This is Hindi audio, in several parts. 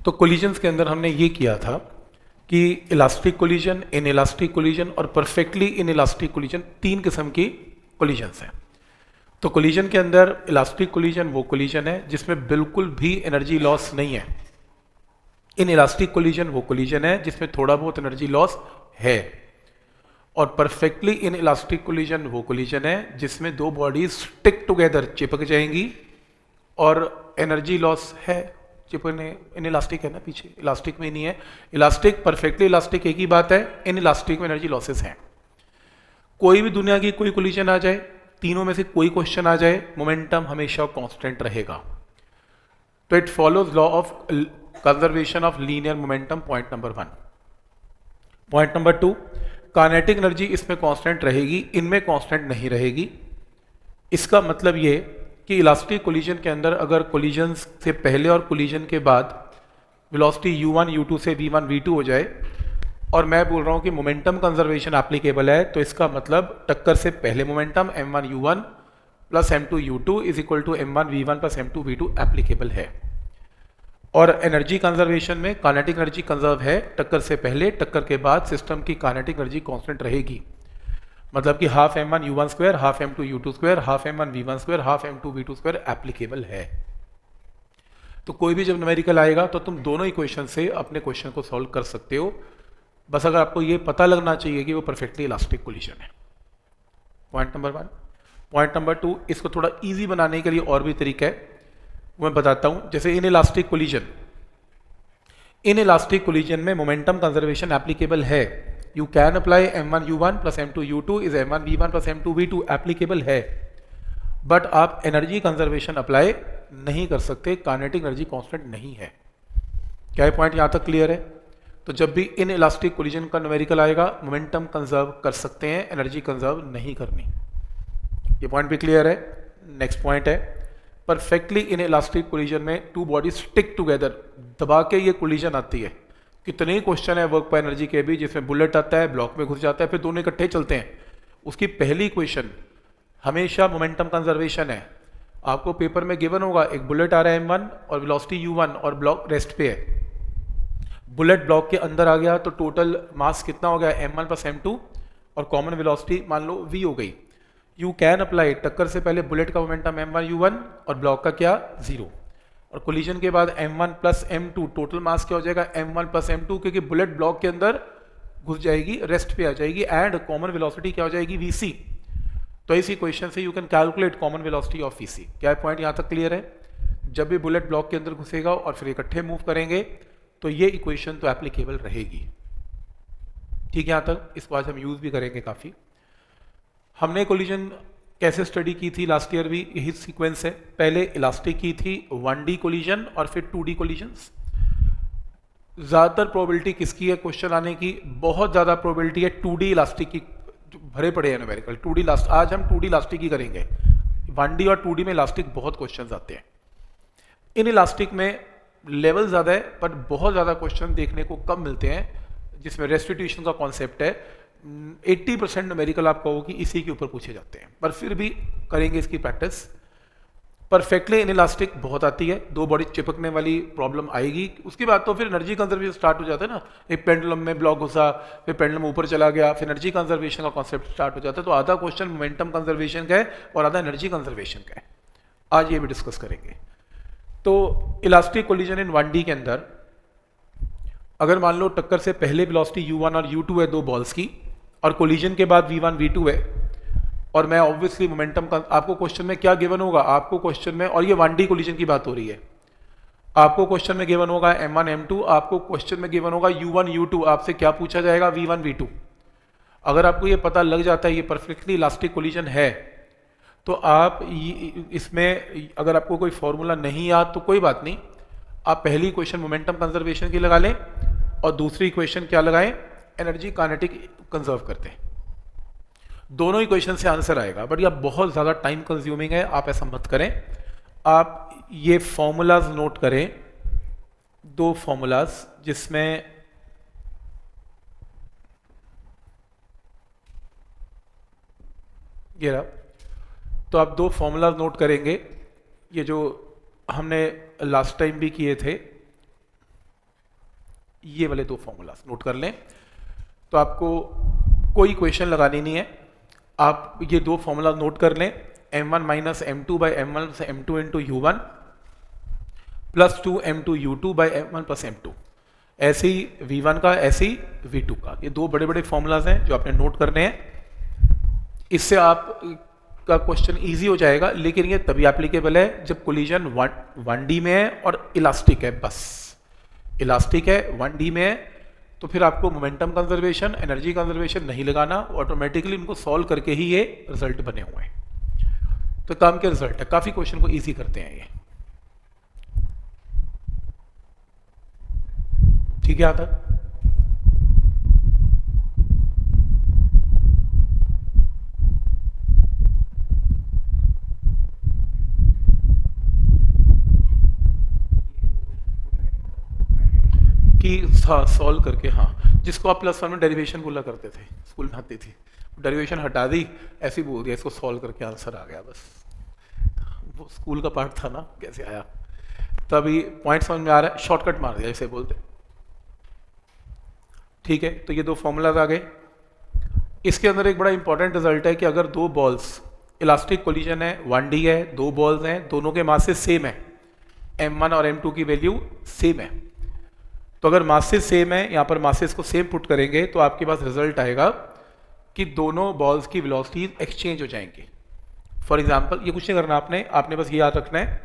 तो कोलिजन्स के अंदर हमने ये किया था कि इलास्टिक कोलिजन, इनइलास्टिक कोलिजन और परफेक्टली इनइलास्टिक कोलिजन, तीन किस्म की कोलिजन्स हैं। तो कोलिजन के अंदर इलास्टिक कोलिजन वो कोलिजन है जिसमें बिल्कुल भी एनर्जी लॉस नहीं है। इनइलास्टिक कोलिजन वो कोलिजन है जिसमें थोड़ा बहुत एनर्जी लॉस है। और परफेक्टली इनइलास्टिक कोलिजन वो कोलिजन है जिसमें दो बॉडीज स्टिक टुगेदर, चिपक जाएंगी और एनर्जी लॉस है। चिपकने इनइलास्टिक है ना, पीछे इलास्टिक में नहीं है। इलास्टिक, परफेक्टली इलास्टिक एक ही बात है, इनइलास्टिक में एनर्जी लॉसेस हैं। कोई भी दुनिया की कोई कोलिजन आ जाए, तीनों में से कोई क्वेश्चन आ जाए, मोमेंटम हमेशा कांस्टेंट रहेगा। तो it follows law of conservation of linear momentum, point number 1। Point number 2, kinetic energy इसमें कांस्टेंट रहेगी, इनमें कांस्टेंट नहीं रहेगी। इसका मतलब ये कि इलास्टिक कोलिजन के अंदर अगर कोलिजन से पहले और कोलिजन के बाद वेलोसिटी u1 u2 से v1 v2 हो जाए और मैं बोल रहा हूं कि मोमेंटम कंजर्वेशन एप्लीकेबल है, तो इसका मतलब टक्कर से पहले momentum m1 u1 plus m2 u2 is equal to m1 v1 plus m2 v2 applicable है। और एनर्जी कंजर्वेशन में काइनेटिक एनर्जी कंजर्व है टक्कर से पहले, टक्कर के बाद सिस्टम की काइनेटिक एनर्जी कांस्टेंट रहेगी। मतलब कि half m1 u1 square, half m2 u2 square, half m1 v1 square, half m2 v2 square applicable है। तो कोई भी जब न्यूमेरिकल आएगा तो तुम दोनों इक्वेशन से अपने क्वेश्चन को सॉल्व कर सकते हो। बस अगर आपको ये पता लगना चाहिए कि वो परफेक्टली इलास्टिक कोलिजन है। Point number 1। पॉइंट नंबर 2, इसको थोड़ा इजी बनाने के लिए और भी तरीका है, वो मैं बताता हूं। जैसे इन इलास्टिक कोलिजन में मोमेंटम कंजर्वेशन एप्लीकेबल है। You can apply m1 u1 plus m2 u2 is m1 v1 plus m2 v2 applicable है, बट आप एनर्जी कंजर्वेशन अप्लाई नहीं कर सकते, काइनेटिक एनर्जी कांस्टेंट नहीं है। क्या ये पॉइंट यहां तक क्लियर है? तो जब भी इन इलास्टिक कोलिजन का न्यूमेरिकल आएगा, मोमेंटम कंजर्व कर सकते हैं, एनर्जी कंजर्व नहीं करनी। ये पॉइंट भी क्लियर है। नेक्स्ट पॉइंट है, परफेक्टली इन इलास्टिक कोलिजन में टू बॉडी स्टिक टुगेदर, दबा के ये कोलिजन आती है। कितने ही क्वेश्चन है वर्क पर एनर्जी के भी जिसमें बुलेट आता है, ब्लॉक में घुस जाता है, फिर दोनों इकट्ठे चलते हैं। उसकी पहली क्वेश्चन हमेशा मोमेंटम कंजर्वेशन है। आपको पेपर में गिवन होगा एक बुलेट आ रहा है m1 और वेलोसिटी u1 और ब्लॉक रेस्ट पे है। बुलेट ब्लॉक के अंदर आ गया तो टोटल मास कितना हो गया, m1 प्लस m2 और कॉमन वेलोसिटी मान लो v हो गई। यू कैन अप्लाई, टक्कर से पहले बुलेट का मोमेंटम m1 u1 और ब्लॉक का क्या 0, और कोलिजन के बाद m1 plus m2, total mass क्या हो जाएगा m1 प्लस m2, क्योंकि बुलेट ब्लॉक के अंदर घुस जाएगी, रेस्ट पे आ जाएगी, एंड कॉमन वेलोसिटी क्या हो जाएगी vc। तो इसी क्वेश्चन से you can calculate common velocity of vc। क्या पॉइंट यहां तक क्लियर है? जब भी बुलेट ब्लॉक के अंदर घुसेगा और फिर इकट्ठे मूव करेंगे तो ये इक्वेशन तो एप्लीकेबल रहेगी। ठीक है यहां तक? इसको आज हम यूज भी करेंगे काफी। हमने कोलिजन कैसे स्टडी की थी लास्ट ईयर भी, यही सीक्वेंस है। पहले इलास्टिक की थी 1D कोलिजन और फिर 2D कोलिजन्स। ज्यादातर प्रोबेबिलिटी किसकी है क्वेश्चन आने की? बहुत ज्यादा प्रोबेबिलिटी है 2D इलास्टिक की, भरे पड़े हैं न्यूमेरिकल 2D इलास्टिक। आज हम 2D इलास्टिक ही करेंगे। 1D और 2D में इलास्टिक बहुत क्वेश्चन आते हैं। इन इलास्टिक में लेवल ज्यादा है बट बहुत ज्यादा क्वेश्चन देखने को कम मिलते हैं, जिसमें रेस्टिट्यूशन का कॉन्सेप्ट है। 80% न्यूमेरिकल आप कहो कि इसी के ऊपर पूछे जाते हैं, पर फिर भी करेंगे इसकी प्रैक्टिस। परफेक्टली इनइलास्टिक बहुत आती है, दो बॉडी चिपकने वाली प्रॉब्लम आएगी। उसके बाद तो फिर एनर्जी कंजर्वेशन स्टार्ट हो जाता है ना, एक पेंडुलम में ब्लॉक घुसा, फिर पेंडुलम ऊपर चला गया, फिर एनर्जी कंजर्वेशन का कॉन्सेप्ट स्टार्ट हो जाता है। तो आधा क्वेश्चन मोमेंटम कंजर्वेशन का है और आधा एनर्जी कंजर्वेशन का है। आज ये भी डिस्कस करेंगे। तो इलास्टिक कोलिजन इन 1D के अंदर अगर मान लो टक्कर से पहले वेलोसिटी u1 और u2 है दो बॉल्स की, और कोलिजन के बाद v1 v2 है, और मैं ऑब्वियसली मोमेंटम का आपको क्वेश्चन में क्या गिवन होगा, आपको क्वेश्चन में, और ये 1D कोलिजन की बात हो रही है, आपको क्वेश्चन में गिवन होगा m1 m2, आपको क्वेश्चन में गिवन होगा u1 u2, आपसे क्या पूछा जाएगा v1 v2। अगर आपको ये पता लग जाता है ये परफेक्टली इलास्टिक कोलिजन है, तो आप इसमें अगर आपको कोई फॉर्मूला नहीं याद तो कोई बात नहीं, आप पहली क्वेश्चन मोमेंटम कंजर्वेशन की लगा लें और दूसरी क्वेश्चन क्या लगाएं, एनर्जी काइनेटिक कंजर्व करते हैं। दोनों ही क्वेश्चन से आंसर आएगा, बट यह बहुत ज्यादा टाइम कंज्यूमिंग है, आप ऐसा मत करें। आप ये फॉर्मूलाज नोट करें, दो फॉर्मूलाज जिसमें ये रहा, तो आप दो फॉर्मूलाज नोट करेंगे, ये जो हमने लास्ट टाइम भी किए थे। ये वाले दो फॉर्मूलाज नोट कर लें। तो आपको कोई क्वेश्चन लगानी नहीं है, आप ये दो फॉर्मूला नोट कर लें, m1 minus m2 by m1 plus m2 into u1 plus 2 m2 u2 by m1 plus m2, ऐसे ही v1 का, ऐसे ही v2 का। ये दो बड़े बड़े फॉर्मूलाज हैं जो आपने नोट करने हैं। इससे आप का क्वेश्चन इजी हो जाएगा, लेकिन ये तभी एप्लीकेबल है जब कोलिजन 1D में है और इलास्टिक है। बस इलास्टिक है, 1D में है, तो फिर आपको मोमेंटम कंजर्वेशन, एनर्जी कंजर्वेशन नहीं लगाना, ऑटोमेटिकली इनको सॉल्व करके ही ये रिजल्ट बने हुए हैं। तो काम के रिजल्ट है, काफी क्वेश्चन को इजी करते हैं ये। ठीक है यहां तक? कि सॉल्व करके, हाँ, जिसको आप +1 में डेरिवेशन बोला करते थे, स्कूल में आती थी, डेरिवेशन हटा दी, ऐसे ही बोल दिया, इसको सॉल्व करके आंसर आ गया। बस वो स्कूल का पार्ट था ना, कैसे आया। तो अभी पॉइंट समझ में आ रहा है, शॉर्टकट मार दिया इसे बोलते। ठीक है, तो ये दो फॉर्मूलाज आ गए। इसके अंदर एक बड़ा इंपॉर्टेंट रिजल्ट है कि अगर दो बॉल्स, इलास्टिक कोलिजन है, 1D है, दो बॉल्स हैं, दोनों के मासेस सेम है, m1 और m2 की वैल्यू सेम है, तो अगर मासेस सेम है, यहाँ पर मासेस को सेम पुट करेंगे तो आपके पास रिजल्ट आएगा कि दोनों बॉल्स की वेलोसिटीज एक्सचेंज हो जाएंगी। फॉर एग्जांपल, ये कुछ नहीं करना आपने बस ये याद रखना है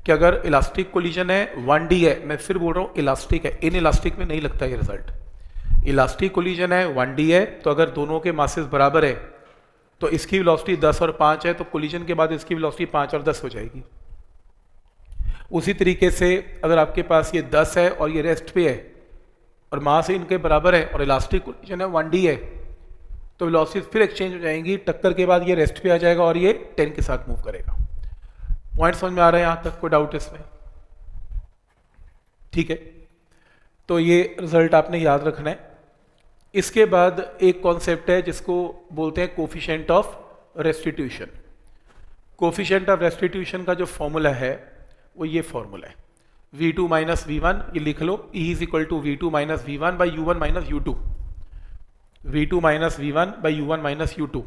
कि अगर इलास्टिक कोलिजन है, 1D है, मैं फिर बोल रहा हूँ इलास्टिक है, इन इलास्टिक में नहीं लगता ये रिजल्ट। इलास्टिक कोलिजन है, 1D है, तो अगर दोनों के मासेस बराबर है तो इसकी वेलोसिटी 10 और 5 है, तो कोलिजन के बाद इसकी वेलोसिटी 5 और 10 हो जाएगी। उसी तरीके से अगर आपके पास ये 10 है और ये रेस्ट पे है और मास इनके बराबर है और इलास्टिक कोलिजन है, 1D है, तो वेलोसिटी फिर एक्सचेंज हो जाएंगी, टक्कर के बाद ये रेस्ट पे आ जाएगा और ये 10 के साथ मूव करेगा। पॉइंट समझ में आ रहा है यहाँ तक? कोई डाउट इसमें? ठीक है, तो ये रिजल्ट आपने याद रखना है। इसके बाद एक कॉन्सेप्ट है जिसको बोलते हैं coefficient of restitution. Coefficient of restitution का जो फॉर्मूला है वो ये फॉर्मूला है, v2 माइनस v1, ये लिख लो, E is equal to v2 minus v1 by u1 minus u2, v2 minus v1 by u1 minus u2।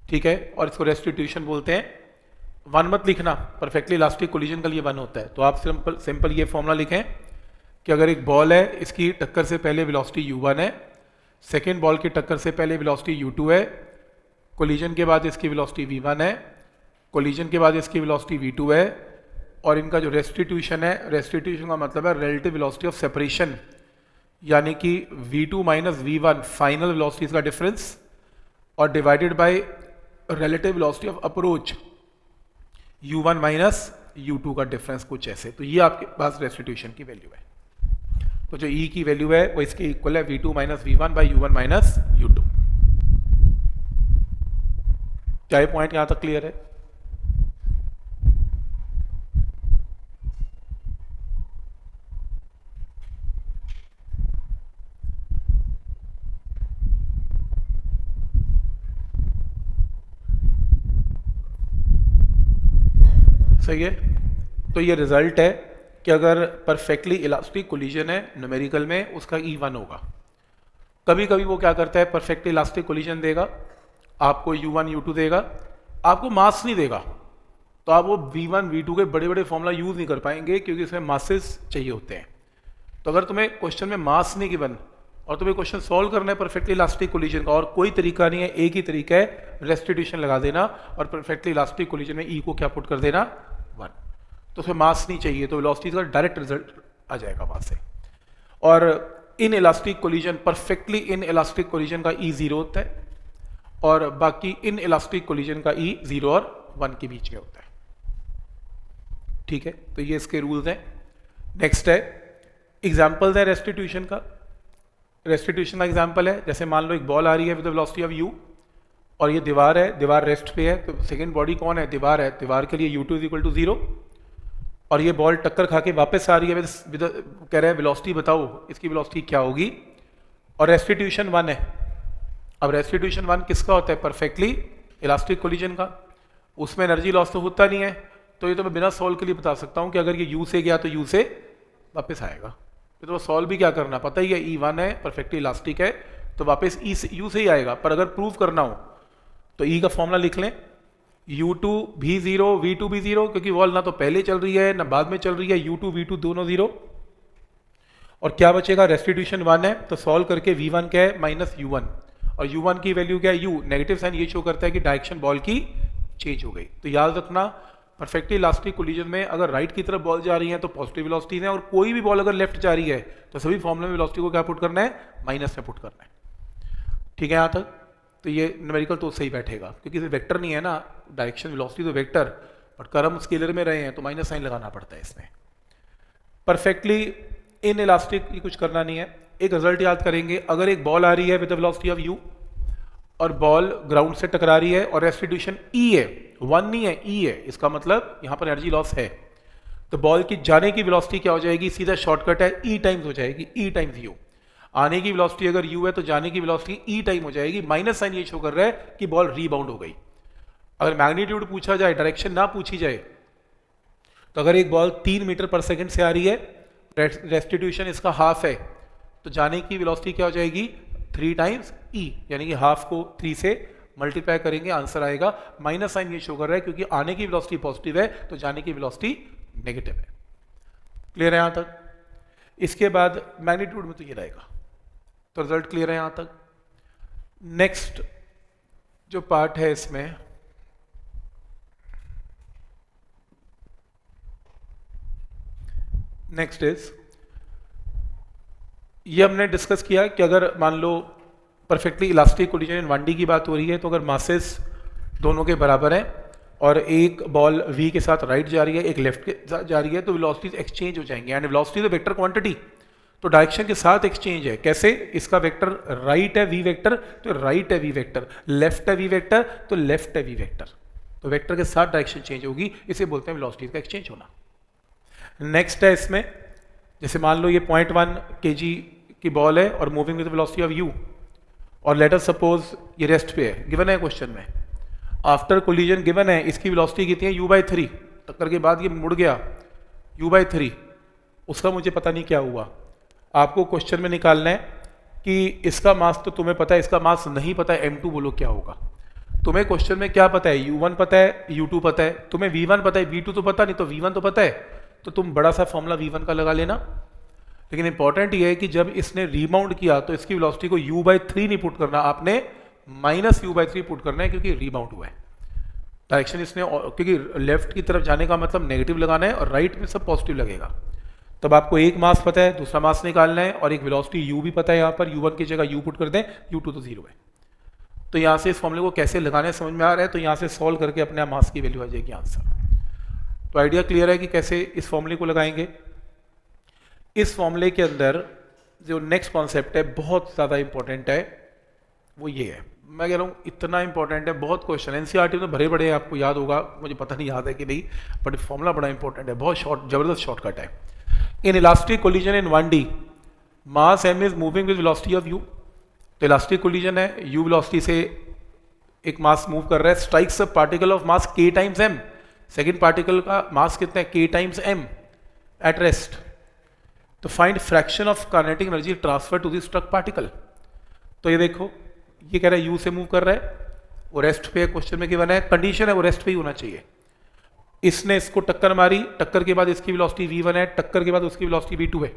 ठीक है, और इसको रेस्टिट्यूशन बोलते हैं। 1 मत लिखना, परफेक्टली इलास्टिक कोलिजन का लिए 1 होता है, तो आप सिंपल ये फॉर्मूला लिखें कि अगर एक बॉल है, इसकी टक्कर से पहले वेलोसिटी u1 है, सेकेंड बॉल की टक्कर से पहले वेलोसिटी u2 है, कोलिजन के बाद इसकी वेलोसिटी v1 है, कोलिजन के बाद इसकी वेलोसिटी v2 है, और इनका जो रेस्टिट्यूशन है, रेस्टिट्यूशन का मतलब है रिलेटिव वेलोसिटी ऑफ सेपरेशन, यानी कि v2 minus v1 final velocities का डिफरेंस, और divided by relative velocity of approach u1 minus u2 का डिफरेंस, कुछ ऐसे। तो ये आपके पास रेस्टिट्यूशन की वैल्यू है। तो जो E की वैल्यू है वो इसके इक्वल है v2 minus v1 by u1 minus u2। क्या ये पॉइंट यहां तक क्लियर है? सही है, तो ये रिजल्ट है कि अगर परफेक्टली इलास्टिक कोलिजन है न्यूमेरिकल में, उसका E1 होगा। कभी कभी वो क्या करता है, परफेक्टली इलास्टिक कोलिजन देगा आपको, u1 u2 देगा, आपको मास नहीं देगा, तो आप वो v1 v2 के बड़े बड़े फॉर्मूला यूज नहीं कर पाएंगे, क्योंकि इसमें मासेस चाहिए होते हैं। तो अगर तुम्हें क्वेश्चन में मास नहीं गिवन और तुम्हें क्वेश्चन सॉल्व करना है परफेक्टली इलास्टिक कोलिजन का, और कोई तरीका नहीं है, एक ही तरीका है, रेस्टिट्यूशन लगा देना और परफेक्टली इलास्टिक कोलिजन में E को क्या पुट कर देना, 1। तो उसमें मास नहीं चाहिए, तो वेलोसिटी का डायरेक्ट रिजल्ट आ जाएगा वहां से। और इन elastic collision, perfectly in elastic collision का E 0 होता है, और बाकी इन इलास्टिक कोलिजन का E 0 और 1 के बीच में होता है। ठीक है, तो ये इसके रूल्स हैं। नेक्स्ट है एग्जाम्पल्स है रेस्टिट्यूशन का। रेस्टिट्यूशन का एग्जाम्पल है, जैसे मान लो एक बॉल आ रही है विद वेलोसिटी ऑफ u, और ये दीवार है, दीवार रेस्ट पे है, तो सेकेंड बॉडी कौन है, दीवार है, दीवार के लिए u2 इज इक्वल टू 0, और ये बॉल टक्कर खा के वापस आ रही है, कह रहा है वेलोसिटी बताओ, इसकी वेलोसिटी क्या होगी, और रेस्टिट्यूशन 1 है। अब रेस्टिट्यूशन 1 किसका होता है, परफेक्टली इलास्टिक कोलिजन का, उसमें एनर्जी लॉस तो होता नहीं है, तो ये तो मैं बिना सॉल्व के लिए बता सकता हूँ कि अगर ये u से गया तो u से वापस आएगा, फिर तो सॉल्व भी क्या करना पता ही है, E1 है, परफेक्टली इलास्टिक है, तो वापस ई से यू से ही आएगा। पर अगर प्रूव करना हो तो ई का फॉर्मूला लिख लें, U2 भी 0, V2 भी 0, क्योंकि वॉल ना तो पहले चल रही है ना बाद में चल रही है, U2 V2 दोनों 0। और क्या बचेगा, रेस्टिट्यूशन 1 है, तो सॉल्व करके V1 क्या है माइनस U1, और U1 की वैल्यू क्या है U, नेगेटिव साइन ये शो करता है कि डायरेक्शन बॉल की चेंज हो गई। तो याद रखना परफेक्टली इलास्टिक कोलिजन में अगर राइट की तरफ बॉल जा रही है तो पॉजिटिव वेलोसिटीज है, और कोई भी बॉल अगर लेफ्ट जा रही है तो सभी फॉर्मूले में वेलोसिटी को क्या पुट करना है, माइनस में पुट करना है। ठीक है यहाँ तक, तो ये न्यूमेरिकल तो सही बैठेगा क्योंकि ये वेक्टर नहीं है ना, डायरेक्शन वेलोसिटी तो वेक्टर, बट कर हम स्केलर में रहे हैं तो माइनस साइन लगाना पड़ता है इसमें। परफेक्टली इन इलास्टिक ये कुछ करना नहीं है। एक रिजल्ट याद करेंगे, अगर एक बॉल आ रही है with the velocity of u और बॉल ग्राउंड से टकरा रही है और रेस्टिट्यूशन E है, 1 नहीं है E है, इसका मतलब यहाँ पर एनर्जी लॉस है, तो बॉल की जाने की वेलोसिटी क्या हो जाएगी, सीधा शॉर्टकट है E टाइम्स हो जाएगी, E टाइम्स u। आने की वेलोसिटी अगर u है तो जाने की वेलोसिटी E टाइम हो जाएगी, माइनस साइन ये शो कर रहा है कि बॉल रीबाउंड हो गई। अगर मैग्नीट्यूड पूछा जाए, डायरेक्शन ना पूछी जाए, तो अगर एक बॉल 3 मीटर पर सेकंड से आ रही है, रेस्टिट्यूशन इसका हाफ है, तो जाने की वेलोसिटी क्या हो जाएगी 3 टाइम्स E, यानी कि हाफ को 3 से मल्टीप्लाई करेंगे, आंसर आएगा। माइनस साइन ये शो कर रहा है क्योंकि आने की वेलोसिटी पॉजिटिव है तो जाने की वेलोसिटी नेगेटिव है। क्लियर है यहाँ तक? इसके बाद मैग्नीट्यूड में तो ये रहेगा, तो रिजल्ट क्लियर है यहाँ तक। नेक्स्ट जो पार्ट है इसमें, नेक्स्ट इज, ये हमने डिस्कस किया कि अगर मान लो perfectly elastic collision in 1D की बात हो रही है, तो अगर मासेस दोनों के बराबर हैं और एक बॉल v के साथ राइट जा रही है, एक लेफ्ट के साथ जा रही है, तो वेलोसिटीज एक्सचेंज हो जाएंगे। एंड वेलोसिटी तो वेक्टर क्वांटिटी, तो डायरेक्शन के साथ एक्सचेंज है। कैसे? इसका वेक्टर राइट है v वेक्टर तो राइट है v वेक्टर, लेफ्ट है v वेक्टर तो लेफ्ट है v वेक्टर, तो वेक्टर के साथ डायरेक्शन चेंज होगी, इसे बोलते हैं वेलोसिटीज का एक्सचेंज होना। नेक्स्ट है इसमें, जैसे मान लो ये 0.1 kg की बॉल है और moving with velocity of u, और लेट अस सपोज ये रेस्ट पे है, गिवन है क्वेश्चन में, आफ्टर कोलिजन गिवन है इसकी वेलोसिटी कितनी है u/3, टक्कर के बाद ये मुड़ गया u/3, उसका मुझे पता नहीं क्या हुआ। आपको क्वेश्चन में निकालना है कि इसका मास तो तुम्हें पता है, इसका मास नहीं पता है, m2 बोलो क्या होगा। तुम्हें क्वेश्चन में क्या पता है, u1 पता है, u2 पता है, तुम्हें v1 पता है, v2 तो पता नहीं, तो v1 तो पता है, तो तुम बड़ा सा फॉर्मूला v1 का लगा लेना। लेकिन इंपॉर्टेंट ये है कि जब इसने रीबाउंड किया तो इसकी वेलोसिटी को u/3 नहीं पुट करना, आपने -u/3 पुट करना है, क्योंकि रीबाउंड हुआ है। डायरेक्शन इसने, क्योंकि लेफ्ट की तरफ जाने का मतलब नेगेटिव लगाना है और राइट में सब पॉजिटिव लगेगा। तब आपको एक मास पता है, दूसरा मास निकालना है, और एक वेलोसिटी u भी पता है, यहाँ पर u1 की जगह u पुट कर दें, u2 तो 0 है। तो यहाँ से इस फॉर्मूले को कैसे लगाने समझ में आ रहा है, तो यहाँ से सॉल्व करके अपने आप मास की वैल्यू आ जाएगी आंसर। तो आइडिया क्लियर है कि कैसे इस फॉर्मूले को लगाएंगे। इस फॉर्मूले के अंदर जो नेक्स्ट कॉन्सेप्ट है बहुत ज़्यादा इंपॉर्टेंट है, वो ये है, मैं कह रहा हूँ इतना इंपॉर्टेंट है, बहुत क्वेश्चन एनसीईआरटी में भरे पड़े हैं, आपको याद होगा, मुझे पता नहीं याद है कि नहीं, बट फॉर्मूला बड़ा इंपॉर्टेंट है, बहुत जबरदस्त शॉर्टकट है। In elastic collision in 1D, mass m is moving with velocity of u, तो इलास्टिक कोलिजन है, u वेलोसिटी से एक मास मूव कर रहा है, strikes a particle of mass k times m, second particle का मास कितना है, k times m at rest. तो find fraction of kinetic energy transfer to the struck particle. तो ये देखो, ये कह रहा है u से मूव कर रहा है, वो रेस्ट पे क्वेश्चन में गिवन है, कंडीशन है वो रेस्ट पे ही होना चाहिए। इसने इसको टक्कर मारी, टक्कर के बाद इसकी वेलोसिटी v1 है, टक्कर के बाद उसकी वेलोसिटी v2 है।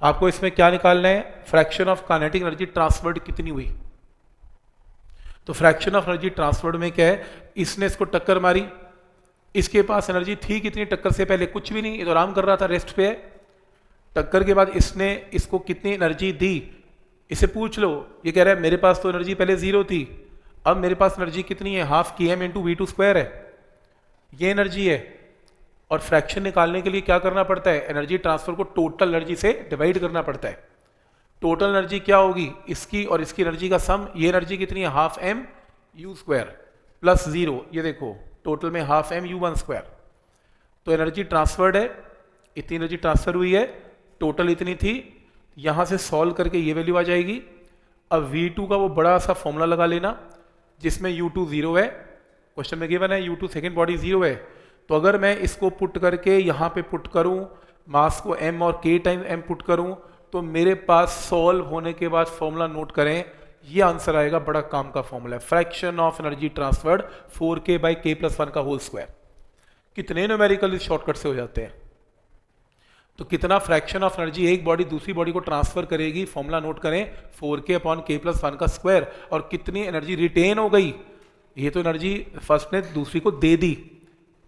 आपको इसमें क्या निकालना है, fraction of kinetic energy transferred कितनी हुई। तो फ्रैक्शन ऑफ एनर्जी ट्रांसफर्ड में क्या है, इसने इसको टक्कर मारी, इसके पास एनर्जी थी कितनी टक्कर से पहले, कुछ भी नहीं, ये तो आराम कर रहा था, रेस्ट पे है। टक्कर के बाद इसने इसको कितनी एनर्जी दी, इसे पूछ लो, ये कह रहा है मेरे पास तो एनर्जी पहले 0 थी, अब मेरे पास एनर्जी कितनी है, half km into v2 square है, ये एनर्जी है। और फ्रैक्शन निकालने के लिए क्या करना पड़ता है, एनर्जी ट्रांसफर को टोटल एनर्जी से डिवाइड करना पड़ता है। टोटल एनर्जी क्या होगी, इसकी और इसकी एनर्जी का सम, ये एनर्जी कितनी है, half m u square plus 0, ये देखो टोटल में हाफ m u1 स्क्वायर। तो एनर्जी ट्रांसफर्ड है, इतनी एनर्जी ट्रांसफर हुई है, टोटल इतनी थी, यहाँ से सॉल्व करके ये वैल्यू आ जाएगी। अब v2 का वो बड़ा सा फॉर्मूला लगा लेना जिसमें u2 0 है, क्वेश्चन में गिवन है u2 सेकेंड बॉडी 0 है, तो अगर मैं इसको पुट करके यहाँ पे पुट करूँ मास को m और k टाइम m पुट करूं, तो मेरे पास सॉल्व होने के बाद फॉर्मूला नोट करें, ये आंसर आएगा, बड़ा काम का फॉर्मूला है, fraction of energy transferred 4k/k+1 का होल स्क्वायर। कितने न्यूमेरिकल इस शॉर्टकट से हो जाते हैं। तो कितना फ्रैक्शन ऑफ एनर्जी एक बॉडी दूसरी बॉडी को ट्रांसफर करेगी, फॉर्मूला नोट करें, 4k/k+1 का स्क्वायर। और कितनी एनर्जी रिटेन हो गई, ये तो एनर्जी फर्स्ट ने दूसरी को दे दी,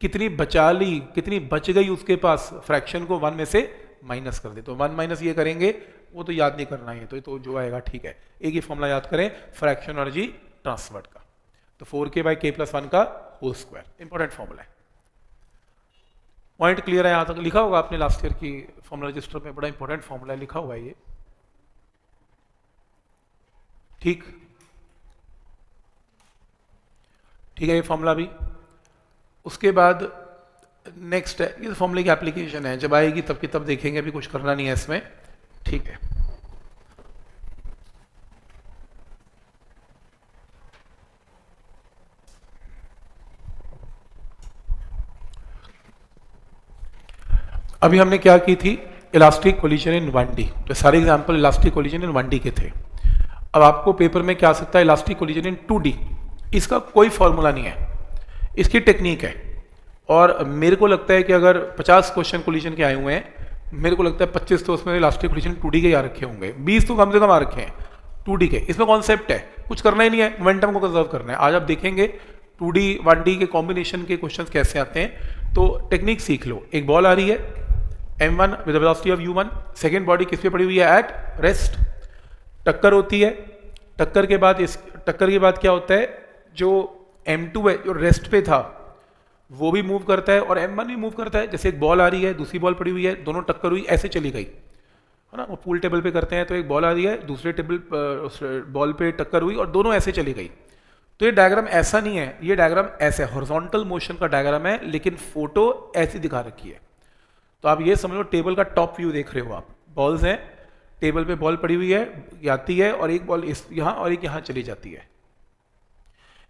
कितनी बचा ली, कितनी बच गई उसके पास, फ्रैक्शन को 1 में से माइनस कर दे। तो 1 माइनस ये करेंगे, वो तो याद नहीं करना है, तो जो आएगा ठीक है। एक ही फॉर्मूला याद करें फ्रैक्शन एनर्जी ट्रांसफर्ड का, तो 4k/k+1 का होल स्क्वायर, इंपॉर्टेंट फॉर्मूला है। पॉइंट क्लियर है यहाँ तक? लिखा होगा आपने लास्ट ईयर की फॉर्मूला रजिस्टर में, बड़ा इंपॉर्टेंट फॉर्मूला है, लिखा हुआ है ये, ठीक है ये फॉर्मूला भी। उसके बाद नेक्स्ट है, ये फॉर्मूले की एप्लीकेशन है, जब आएगी तब की तब देखेंगे, अभी कुछ करना नहीं है इसमें, ठीक है। अभी हमने क्या की थी, इलास्टिक कोलिजन इन 1D, तो सारे example elastic collision in 1D के थे। अब आपको पेपर में क्या आ सकता है, इलास्टिक कोलिजन इन 2D। इसका कोई फॉर्मूला नहीं है, इसकी टेक्निक है। और मेरे को लगता है कि अगर 50 क्वेश्चन कोलिजन के आए हुए हैं, मेरे को लगता है 25 तो उसमें इलास्टिक कोलिजन 2D के आ रखे होंगे, 20 तो कम से कम आ रखे हैं 2D के। इसमें कॉन्सेप्ट है, कुछ करना ही नहीं है, मोमेंटम को कंजर्व करना है। आज आप देखेंगे 2D 1D के कॉम्बिनेशन के क्वेश्चन कैसे आते हैं। तो टेक्निक सीख लो, एक बॉल आ रही है m1 with velocity of u1, second body किस पे पड़ी हुई है, एट रेस्ट, टक्कर होती है, टक्कर के बाद क्या होता है, जो m2 है जो रेस्ट पे था वो भी मूव करता है और m1 भी मूव करता है। जैसे एक बॉल आ रही है, दूसरी बॉल पड़ी हुई है, दोनों टक्कर हुई, ऐसे चली गई, है ना। वो पूल टेबल पे करते हैं, तो एक बॉल आ रही है, दूसरे टेबल बॉल पे टक्कर हुई और दोनों ऐसे चली गई। तो ये डायग्राम ऐसा नहीं है, ये डायग्राम ऐसे हॉरिजॉन्टल मोशन का डायग्राम है, लेकिन फोटो ऐसी दिखा रखी है। तो आप ये समझ लो टेबल का टॉप व्यू देख रहे हो आप, बॉल्स हैं, टेबल पे बॉल पड़ी हुई है, जाती है, और एक बॉल यहाँ और एक यहाँ चली जाती है।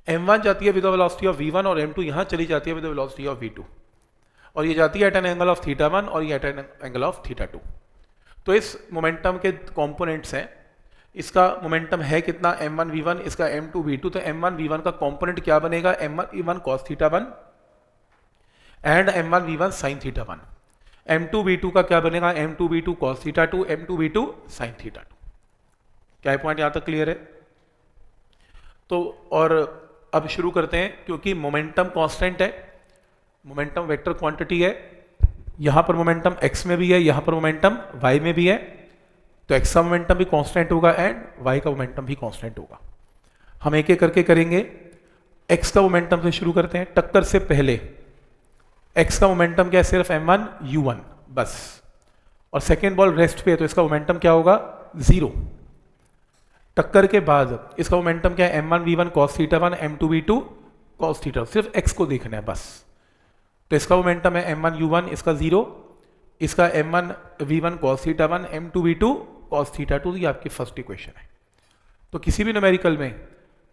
m1 जाती है विद वेलोसिटी ऑफ v1 और m2 यहाँ चली जाती है विद वेलोसिटी ऑफ v2, और ये जाती है एट एन एंगल ऑफ θ1 और ये एट एन एंगल ऑफ θ2। तो इस मोमेंटम के कंपोनेंट्स हैं, इसका मोमेंटम है कितना, m1 v1, इसका m2 v2। तो m1 v1 का कंपोनेंट क्या बनेगा, m1 v1 cos θ1 and m1 v1 sin θ1। m2 v2 का क्या बनेगा, m2 v2 cos θ2, m2 v2 sin θ2। क्या पॉइंट यहां तक क्लियर है? तो और अब शुरू करते हैं, क्योंकि मोमेंटम कांस्टेंट है, मोमेंटम वेक्टर क्वांटिटी है, यहां पर मोमेंटम x में भी है, यहां पर मोमेंटम y में भी है, तो x का मोमेंटम भी कांस्टेंट होगा एंड y का मोमेंटम भी कांस्टेंट होगा। हम एक एक करके करेंगे। x का मोमेंटम से शुरू करते हैं, टक्कर से पहले x का मोमेंटम क्या है, सिर्फ m1 u1 बस, और सेकेंड बॉल रेस्ट पे है, तो इसका मोमेंटम क्या होगा, 0। टक्कर के बाद इसका मोमेंटम क्या है, m1 v1 cos θ1, m2 v2 cos θ, सिर्फ x को देखना है बस। तो इसका मोमेंटम है m1 u1, इसका 0, इसका m1 v1 cos θ1, m2 v2 cos θ2। ये आपकी फर्स्ट इक्वेशन है। तो किसी भी न्यूमेरिकल में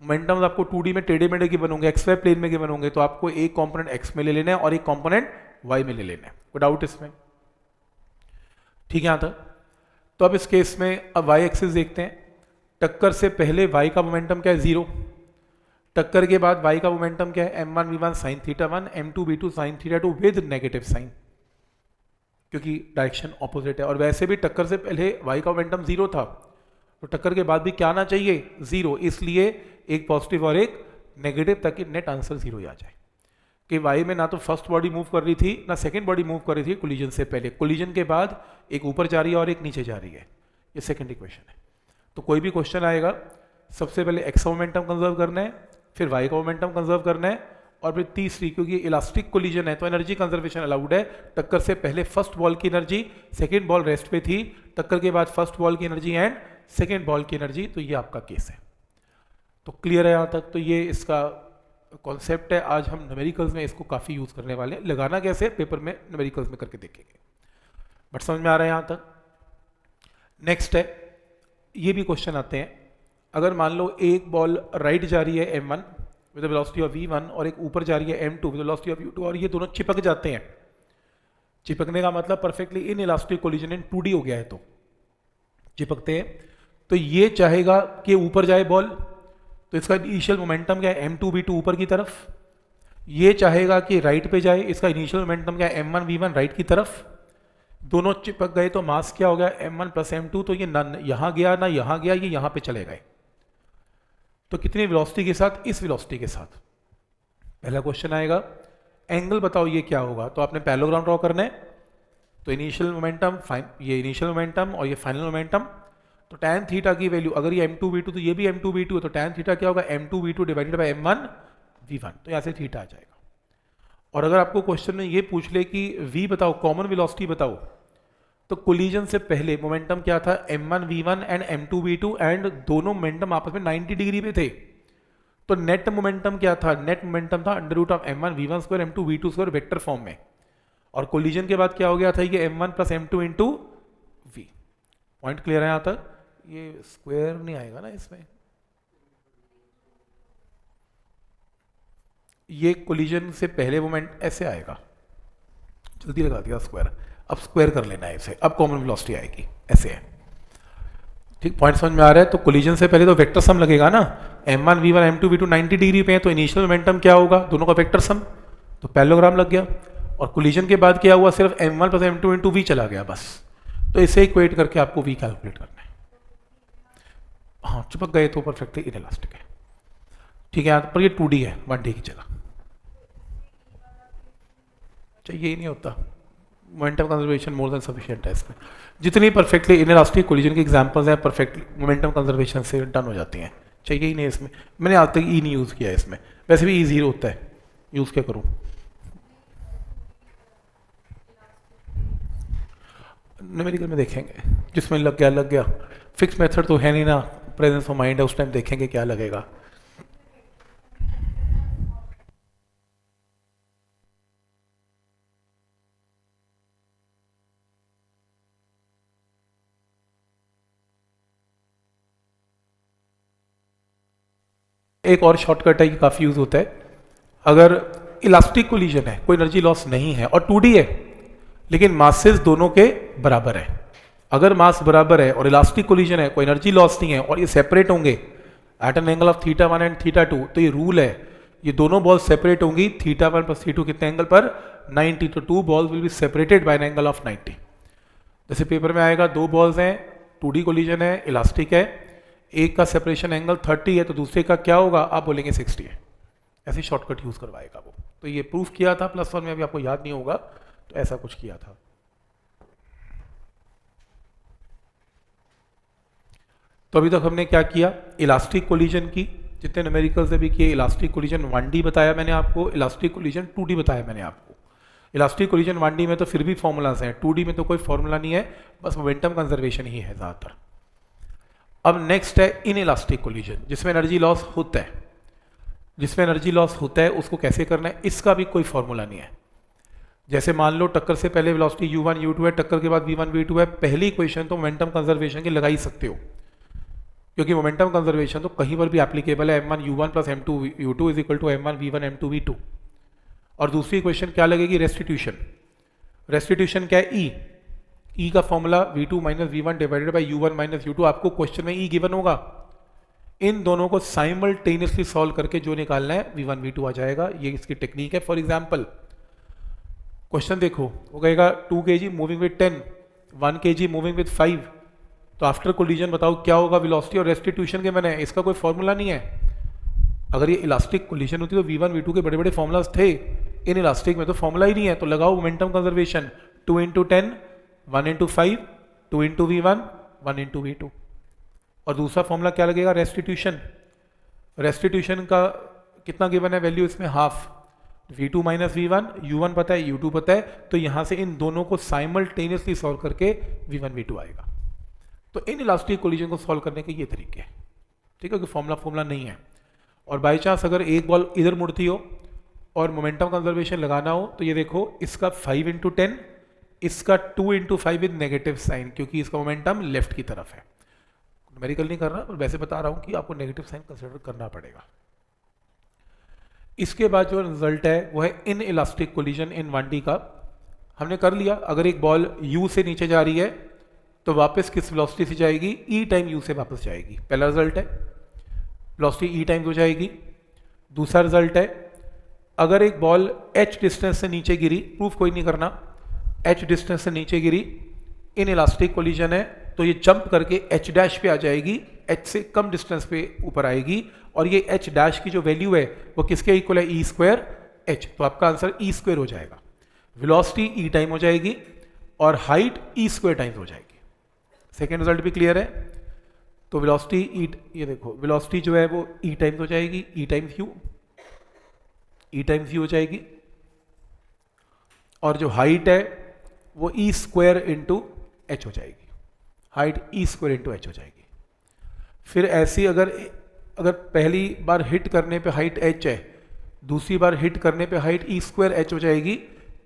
मोमेंटम आपको 2D में टेढ़े मेढ़े गिवन होंगे, XY प्लेन में गिवन होंगे, तो आपको एक कंपोनेंट x में ले लेना है और एक कंपोनेंट y में ले लेना है। कोई डाउट इसमें? ठीक है यहाँ तक। तो अब इस केस में अब y एक्सिस देखते हैं। टक्कर से पहले y का मोमेंटम क्या है, 0। टक्कर के बाद y का मोमेंटम क्या है, m1 v1 sin θ1, m2 v2 sin θ2 with negative sign, क्योंकि डायरेक्शन ऑपोजिट है। और वैसे भी टक्कर से पहले y का मोमेंटम 0 था, तो टक्कर के बाद भी क्या आना चाहिए, 0। इसलिए एक पॉजिटिव और एक नेगेटिव, ताकि नेट आंसर 0 ही आ जाए। कि y में ना तो फर्स्ट बॉडी मूव कर रही थी ना सेकंड बॉडी मूव कर रही थी कोलिजन से पहले, कोलिजन के बाद एक ऊपर जा रही है और एक नीचे जा रही है। ये सेकंड इक्वेशन है। तो कोई भी क्वेश्चन आएगा, सबसे पहले x का मोमेंटम कंजर्व करना है, फिर y का मोमेंटम कंजर्व करना है, और फिर तीसरी, क्योंकि इलास्टिक कोलिजन है तो एनर्जी कंजर्वेशन अलाउड है। टक्कर से पहले फर्स्ट बॉल की एनर्जी, सेकेंड बॉल रेस्ट पे थी, टक्कर के बाद फर्स्ट बॉल की एनर्जी एंड सेकेंड बॉल की एनर्जी। तो ये आपका केस है। तो क्लियर है यहाँ तक? तो ये इसका कॉन्सेप्ट है। आज हम न्यूमेरिकल्स में इसको काफ़ी यूज़ करने वाले हैं। लगाना कैसे पेपर में, न्यूमेरिकल्स में करके देखेंगे। बट समझ में आ रहा है यहाँ तक? नेक्स्ट है, ये भी क्वेश्चन आते हैं। अगर मान लो एक बॉल राइट जा रही है m1 with velocity of v1 और एक ऊपर जा रही है m2 with velocity of u2, और ये दोनों चिपक जाते हैं, चिपकने का मतलब perfectly in elastic collision in 2D हो गया है तो चिपकते हैं। तो ये चाहेगा कि ऊपर जाए बॉल, तो इसका इनिशियल मोमेंटम क्या है m2v2 ऊपर की तरफ। ये चाहेगा कि राइट पे जाए, इसका इनिशियल मोमेंटम क्या है m1v1 राइट की तरफ। दोनों चिपक गए तो मास क्या हो गया m1 प्लस m2, तो ये ना यहाँ गया ना यहाँ गया, ये यहाँ पे चले गए। तो कितनी वेलोसिटी के साथ? इस वेलोसिटी के साथ। पहला क्वेश्चन आएगा एंगल बताओ ये क्या होगा, तो आपने पैरेललोग्राम ड्रॉ करना है। तो इनिशियल मोमेंटम, ये इनिशियल मोमेंटम और ये फाइनल मोमेंटम, तो tan थीटा की वैल्यू अगर ये m2v2 तो ये भी m2v2 है, तो tan थीटा क्या होगा m2v2 डिवाइडेड बाय m1v1, तो यहाँ से थीटा आ जाएगा। और अगर आपको क्वेश्चन में ये पूछ ले कि v बताओ, कॉमन वेलोसिटी बताओ, तो कोलिजन से पहले मोमेंटम क्या था m1v1 एंड m2v2, एंड दोनों मोमेंटम आपस में 90 डिग्री पे थे। तो नेट मोमेंटम क्या था? नेट मोमेंटम था under root of m1v1 square m2v2 square vector form में। और कोलिजन के बाद क्या हो गया था ये m1 plus m2 into v। Point clear है यहाँ तक? ये स्क्वायर नहीं आएगा ना इसमें, ये कोलिजन से पहले मोमेंट ऐसे आएगा, जल्दी लगा दिया स्क्वायर। अब स्क्वायर कर लेना है इसे, अब कॉमन वेलोसिटी आएगी, ऐसे है। ठीक, पॉइंट समझ में आ रहा है? तो कोलिजन से पहले तो वेक्टर सम लगेगा ना, m1v1 m2v2 90 डिग्री पे है, तो इनिशियल मोमेंटम क्या होगा? दोनों का वेक्टर सम, तो पैरेललोग्राम लग गया। और कोलिजन के बाद क्या हुआ? सिर्फ m1 plus m2 into v चला गया बस। तो इसे इक्वेट करके आपको v कैलकुलेट करना है। हाँ, चिपक गए तो परफेक्टली इनइलास्टिक है। ठीक है, यहाँ पर ये 2D है, 1D की जगह। चाहिए ही नहीं होता, momentum conservation more than sufficient है इसमें। जितनी परफेक्टली इनइलास्टिक कोलिजन के एग्जांपल्स हैं परफेक्टली मोमेंटम कंजर्वेशन से डन हो जाती हैं। चाहिए ही नहीं इसमें, मैंने आज तक ई नहीं यूज़ किया है इसमें, वैसे भी ईजी होता है, यूज़ क्या करूँ। न्यूमेरिकल में देखेंगे, जिसमें लग गया, फिक्स मेथड तो है नहीं ना, प्रेजेंस ऑफ माइंड है, उस टाइम देखेंगे क्या लगेगा। एक और शॉर्टकट है, ये काफ़ी यूज़ होता है। अगर इलास्टिक कोलिजन है, कोई एनर्जी लॉस नहीं है और 2D है, लेकिन मासेस दोनों के बराबर है। अगर मास बराबर है और इलास्टिक कोलिजन है, कोई एनर्जी लॉस नहीं है और ये सेपरेट होंगे at an angle of θ1 and θ2, तो ये रूल है, ये दोनों बॉल सेपरेट होंगी θ1 प्लस θ2 कितने एंगल पर? 90। तो 2 balls will be separated by N angle of 90। जैसे पेपर में आएगा, 2 बॉल्स हैं, 2D कोलिजन है, इलास्टिक है, एक का सेपरेशन एंगल 30 है तो दूसरे का क्या होगा? आप बोलेंगे 60 है। ऐसे शॉर्टकट यूज करवाएगा वो। तो ये प्रूफ किया था +1 में, अभी आपको याद नहीं होगा, तो ऐसा कुछ किया था। तो अभी तक हमने क्या किया? इलास्टिक कोलिजन की जितने न्यूमेरिकल्स से भी किए। इलास्टिक कोलिजन 1D बताया मैंने आपको, इलास्टिक कोलिजन 2D बताया मैंने आपको। इलास्टिक कोलिजन 1D में तो फिर भी फॉर्मूलाज हैं, 2D में तो कोई फॉर्मूला नहीं है, बस मोमेंटम कंजर्वेशन ही है ज़्यादातर। अब नेक्स्ट है इन इलास्टिक कोलिजन, जिसमें एनर्जी लॉस होता है। जिसमें एनर्जी लॉस होता है उसको कैसे करना है, इसका भी कोई फॉर्मूला नहीं है। जैसे मान लो टक्कर से पहले वेलोसिटी u1 u2 है, टक्कर के बाद v1 v2 है, पहली इक्वेशन तो मोमेंटम कंजर्वेशन की लगा ही सकते हो, क्योंकि मोमेंटम कंजर्वेशन तो कहीं पर भी एप्लीकेबल है। m1 u1 plus m2 u2 is equal to m1 v1 m2 v2। और दूसरी इक्वेशन क्या लगेगी? रेस्टिट्यूशन। रेस्टिट्यूशन क्या है? ई का formula v2 minus v1 divided by u1 minus u2। आपको क्वेश्चन में ई गिवन होगा, इन दोनों को साइमल्टेनियसली सॉल्व करके जो निकालना है v1 v2 आ जाएगा। ये इसकी टेक्निक है। फॉर एग्जांपल क्वेश्चन देखो, वो कहेगा 2 kg moving with 10, 1 kg moving with 5, तो आफ्टर कोलिजन बताओ क्या होगा वेलोसिटी और रेस्टिट्यूशन के। मैंने इसका कोई फॉर्मूला नहीं है। अगर ये इलास्टिक कोलिजन होती तो v1 v2 के बड़े बड़े फॉर्मुलाज थे, इन इलास्टिक में तो फॉर्मूला ही नहीं है। तो लगाओ momentum conservation, 2 into 10, 1 into 5, 2 into v1, 1 into v2। और दूसरा फॉर्मूला क्या लगेगा? रेस्टिट्यूशन। रेस्टिट्यूशन का कितना गिवन है वैल्यू इसमें? Half. v2 minus v1, u1 पता है, u2 पता है, तो यहां से इन दोनों को साइमल्टेनियसली सॉल्व करके v1 v2 आएगा। तो इन इलास्टिक कोलिजन को सॉल्व करने के ये तरीके हैं, ठीक है, कि फॉर्मूला नहीं है। और बाई चांस अगर एक बॉल इधर मुड़ती हो और मोमेंटम कंजर्वेशन लगाना हो, तो ये देखो, इसका 5 इंटू 10, इसका 2 इंटू 5 विद नेगेटिव साइन, क्योंकि इसका मोमेंटम लेफ्ट की तरफ है। न्यूमेरिकल नहीं कर रहा, पर वैसे बता रहा हूं कि आपको नेगेटिव साइन कंसिडर करना पड़ेगा। इसके बाद जो रिजल्ट है वो है in elastic collision in 1D का। हमने कर लिया। अगर एक बॉल u से नीचे जा रही है तो वापस किस वेलोसिटी से जाएगी, e टाइम u से वापस जाएगी। पहला रिजल्ट है, वेलोसिटी e टाइम्स हो जाएगी। दूसरा रिजल्ट है, अगर एक बॉल h डिस्टेंस से नीचे गिरी, प्रूफ कोई नहीं करना, h डिस्टेंस से नीचे गिरी, इन इलास्टिक कोलिजन है, तो ये जंप करके h डैश पे आ जाएगी, h से कम डिस्टेंस पे ऊपर आएगी, और ये h डैश की जो वैल्यू है वो किसके इक्वल है, e स्क्वायर h। तो आपका आंसर e स्क्वायर हो जाएगा। वेलोसिटी e टाइम हो जाएगी और हाइट e स्क्वायर टाइम्स हो जाएगी। सेकेंड रिजल्ट भी क्लियर है। तो वेलोसिटी ये देखो, वेलोसिटी जो है वो e टाइम्स हो जाएगी, e टाइम्स यू हो जाएगी, और जो हाइट है वो e स्क्वायर इंटू एच हो जाएगी, height e square into H हो जाएगी। फिर ऐसी अगर पहली बार हिट करने पे हाइट h है, दूसरी बार हिट करने पे हाइट e स्क्वायर एच हो जाएगी,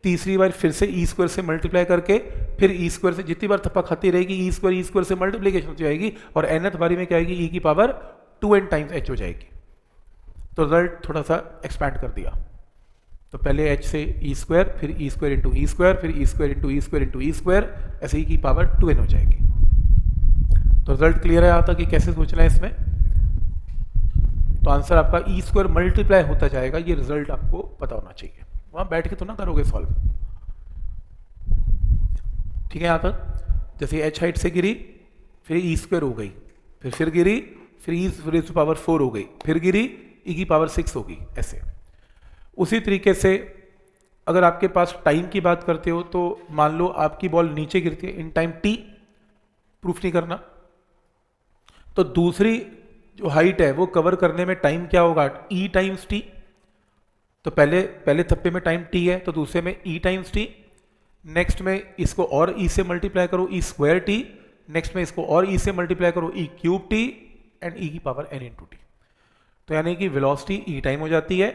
तीसरी बार फिर से e स्क्वायर से मल्टीप्लाई करके फिर e स्क्वायर से जितनी बार थप्पा खाती रहेगी e स्क्वायर से मल्टीप्लीकेशन हो जाएगी, और nth बारी में क्या आएगी, e की पावर 2n टाइम्स h हो जाएगी। तो रिजल्ट थोड़ा सा एक्सपैंड कर दिया। तो पहले h से e स्क्वायर, फिर e square into E square, फिर e square into E square into E square, ऐसे e की पावर 2n हो जाएगी। तो रिजल्ट क्लियर है यहाँ तक कि कैसे सोचना है इसमें। तो आंसर आपका e स्क्वायर मल्टीप्लाई होता जाएगा, ये रिजल्ट आपको पता होना चाहिए, वहां बैठ के तो ना करोगे सॉल्व। ठीक है यहाँ तक। जैसे h हाइट से गिरी, फिर e स्क्वायर हो गई, फिर गिरी, फिर e रेज़ टू पावर 4 हो गई, फिर गिरी, e की पावर 6 होगी, ऐसे। उसी तरीके से अगर आपके पास टाइम की बात करते हो, तो मान लो आपकी बॉल नीचे गिरती है इन टाइम t, प्रूफ नहीं करना, तो दूसरी जो हाइट है वो कवर करने में टाइम क्या होगा, e टाइम्स t। तो पहले थप्पे में टाइम t है, तो दूसरे में e टाइम्स t, नेक्स्ट में इसको और e से मल्टीप्लाई करो, e स्क्वायर t, नेक्स्ट में इसको और e से मल्टीप्लाई करो, e cube t, and e की पावर n इंटू टी। तो यानी कि वेलोसिटी e टाइम हो जाती है,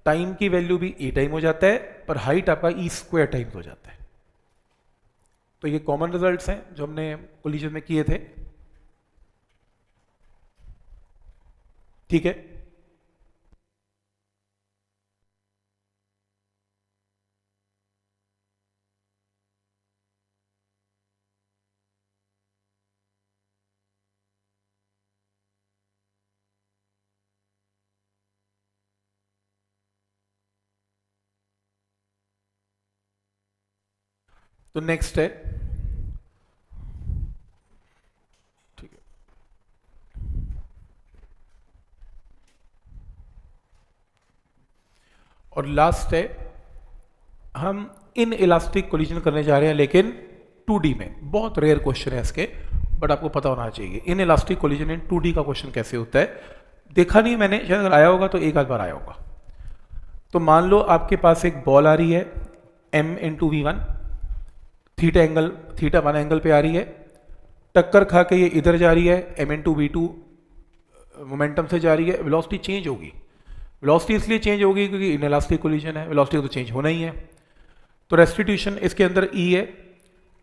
टाइम की वैल्यू भी e टाइम हो जाता है, पर हाइट आपका e स्क्वायर टाइम्स हो जाता है। तो ये कॉमन रिजल्ट्स हैं जो हमने कोलिजन में किए थे। ठीक है, तो नेक्स्ट है, ठीक है, और लास्ट है, हम इन इलास्टिक कोलिजन करने जा रहे हैं, लेकिन 2D में। बहुत रेयर क्वेश्चन है इसके, बट आपको पता होना चाहिए इन इलास्टिक कोलिजन इन 2D का क्वेश्चन कैसे होता है। देखा नहीं मैंने, शायद अगर आया होगा तो एक आध बार आया होगा। तो मान लो आपके पास एक बॉल आ रही है m into v1, theta 1 angle पे आ रही है, टक्कर खा के ये इधर जा रही है, m इंटू v2 मोमेंटम से जा रही है, वेलोसिटी चेंज होगी। वेलोसिटी इसलिए चेंज होगी क्योंकि इनइलास्टिक कोलिजन है, वेलोसिटी तो चेंज होना ही है। तो रेस्टिट्यूशन इसके अंदर e है,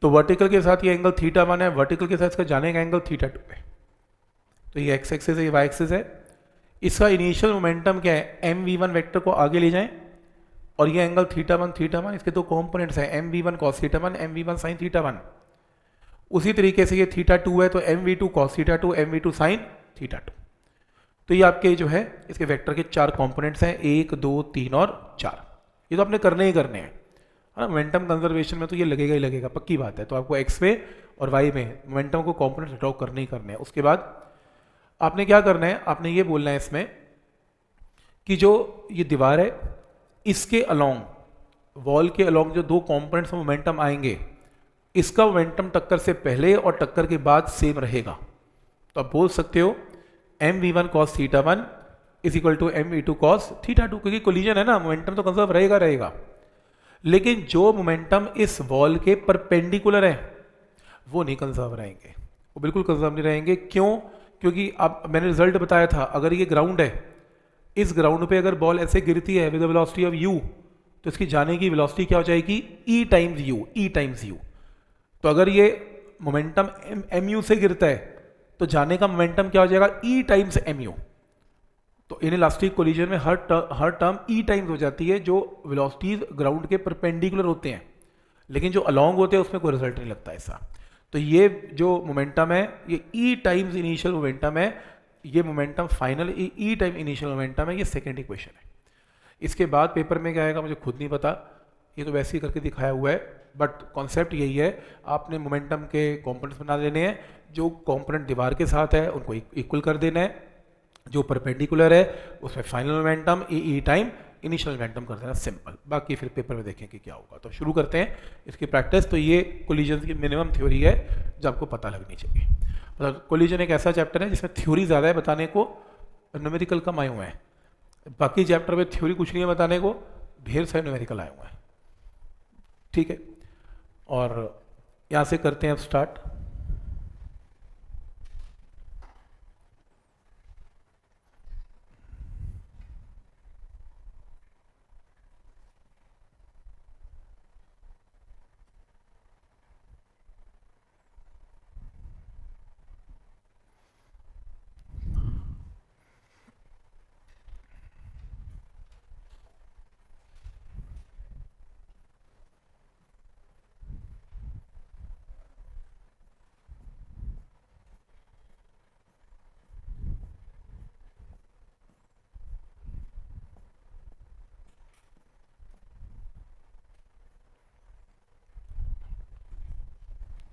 तो वर्टिकल के साथ ये एंगल थीटा 1 है, वर्टिकल के साथ इसका जाने का एंगल थीटा 2 है। तो ये x एक्सिस है, ये y एक्सिस है। इसका इनिशियल मोमेंटम क्या है, mv1 वेक्टर को आगे ले जाएं, और ये एंगल थीटा 1, इसके दो कॉम्पोनेंट्स हैं, mv1 cos theta 1, mv1 sin theta 1। उसी तरीके से ये थीटा 2 है, तो mv2 cos theta 2, mv2 sin theta 2। तो ये आपके जो है इसके वेक्टर के 4 कॉम्पोनेंट्स हैं, 1, 2, 3 और 4। ये तो आपने करने ही करने हैं, है ना। मोमेंटम कंजर्वेशन में तो ये लगेगा ही लगेगा, पक्की बात है। तो आपको एक्स में और वाई में मोमेंटम को कॉम्पोनेंट ड्रॉ करने ही करने हैं। उसके बाद आपने क्या करना है, आपने ये बोलना है इसमें कि जो ये दीवार है इसके अलोंग, वॉल के अलोंग जो दो कॉम्पोनेंट्स में मोमेंटम आएंगे, इसका मोमेंटम टक्कर से पहले और टक्कर के बाद सेम रहेगा। तो आप बोल सकते हो mv1 cos theta 1 is equal to mv2 cos theta 2, क्योंकि कोलिजन है ना, मोमेंटम तो कंजर्व रहेगा। लेकिन जो मोमेंटम इस वॉल के परपेंडिकुलर है वो नहीं कंजर्व रहेंगे, वो बिल्कुल कंजर्व नहीं रहेंगे। क्यों? क्योंकि अब मैंने रिजल्ट बताया था, अगर ये ग्राउंड है, इस ग्राउंड पे अगर बॉल ऐसे गिरती है with the velocity of u, तो इसकी जाने की वेलोसिटी क्या हो जाएगी, e टाइम्स u। तो अगर ये मोमेंटम mu से गिरता है तो जाने का मोमेंटम क्या हो जाएगा, e टाइम्स mu। तो इन इलास्टिक कोलिजन में हर टर्म e टाइम्स हो जाती है, जो वेलोसिटीज ग्राउंड के परपेंडिकुलर होते हैं। लेकिन जो अलॉन्ग होते हैं उसमें कोई रिजल्ट नहीं लगता ऐसा। तो ये जो मोमेंटम है ये ई टाइम्स इनिशियल मोमेंटम है, ये मोमेंटम फाइनल ई टाइम इनिशियल मोमेंटम है, ये सेकेंड इक्वेशन है। इसके बाद पेपर में क्या आएगा मुझे खुद नहीं पता, ये तो वैसे ही करके दिखाया हुआ है, बट कॉन्सेप्ट यही है, आपने मोमेंटम के कॉम्पोनेंट्स बना लेने हैं, जो कॉम्पोनेंट दीवार के साथ है उनको इक्वल कर देना है, जो परपेंडिकुलर है उसमें फाइनल मोमेंटम ई टाइम इनिशियल मोमेंटम कर देना, सिंपल। बाकी फिर पेपर में देखें कि क्या होगा। तो शुरू करते हैं इसकी प्रैक्टिस। तो ये कोलिजन की मिनिमम थ्योरी है जो आपको पता लगनी चाहिए। मतलब कोलिजन एक ऐसा चैप्टर है जिसमें थ्योरी ज़्यादा है बताने को, न्यूमेरिकल कम आए हुए हैं। बाकी चैप्टर में थ्योरी कुछ नहीं है बताने को, ढेर सारे न्यूमेरिकल आए हुए हैं। ठीक है, और यहाँ से करते हैं अब स्टार्ट।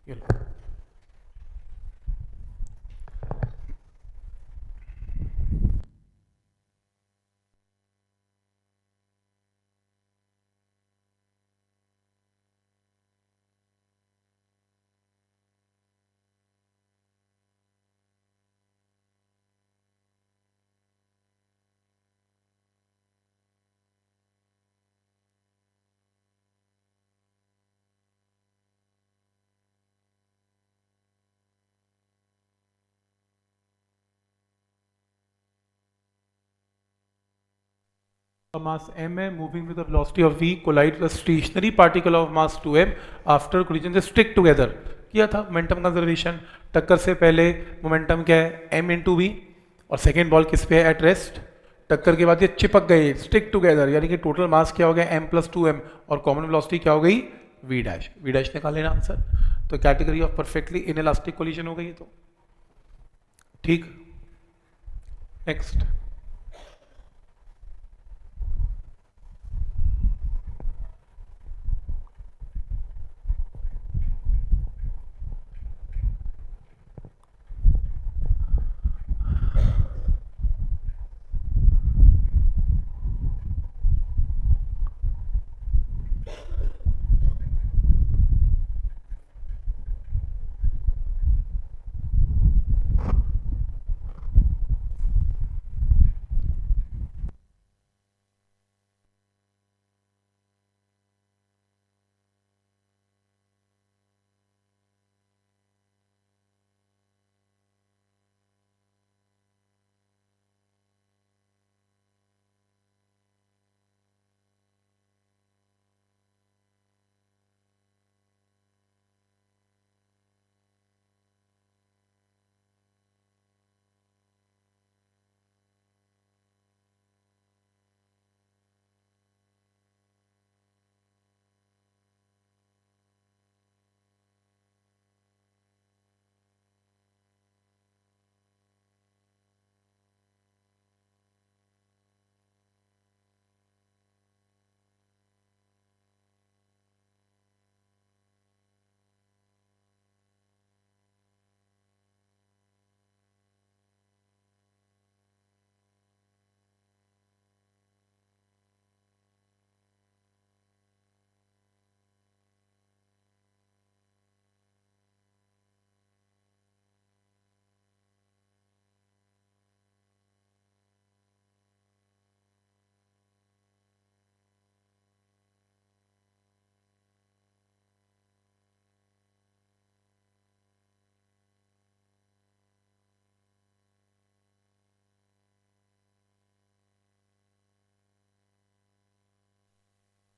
ये लो। mass m है moving with the velocity of v collides with a stationary particle of mass 2m after collision they stick together। किया था मोमेंटम कंजर्वेशन। टक्कर से पहले मोमेंटम क्या है m इंटू वी, और सेकेंड बॉल किस पे है एट रेस्ट। टक्कर के बाद ये चिपक गए स्टिक टुगेदर, यानी कि टोटल मास क्या हो गया m प्लस 2m, और कॉमन वेलोसिटी क्या हो गई v डैश। v डैश निकाल लेना आंसर। तो category of perfectly inelastic collision हो गई। तो ठीक, नेक्स्ट।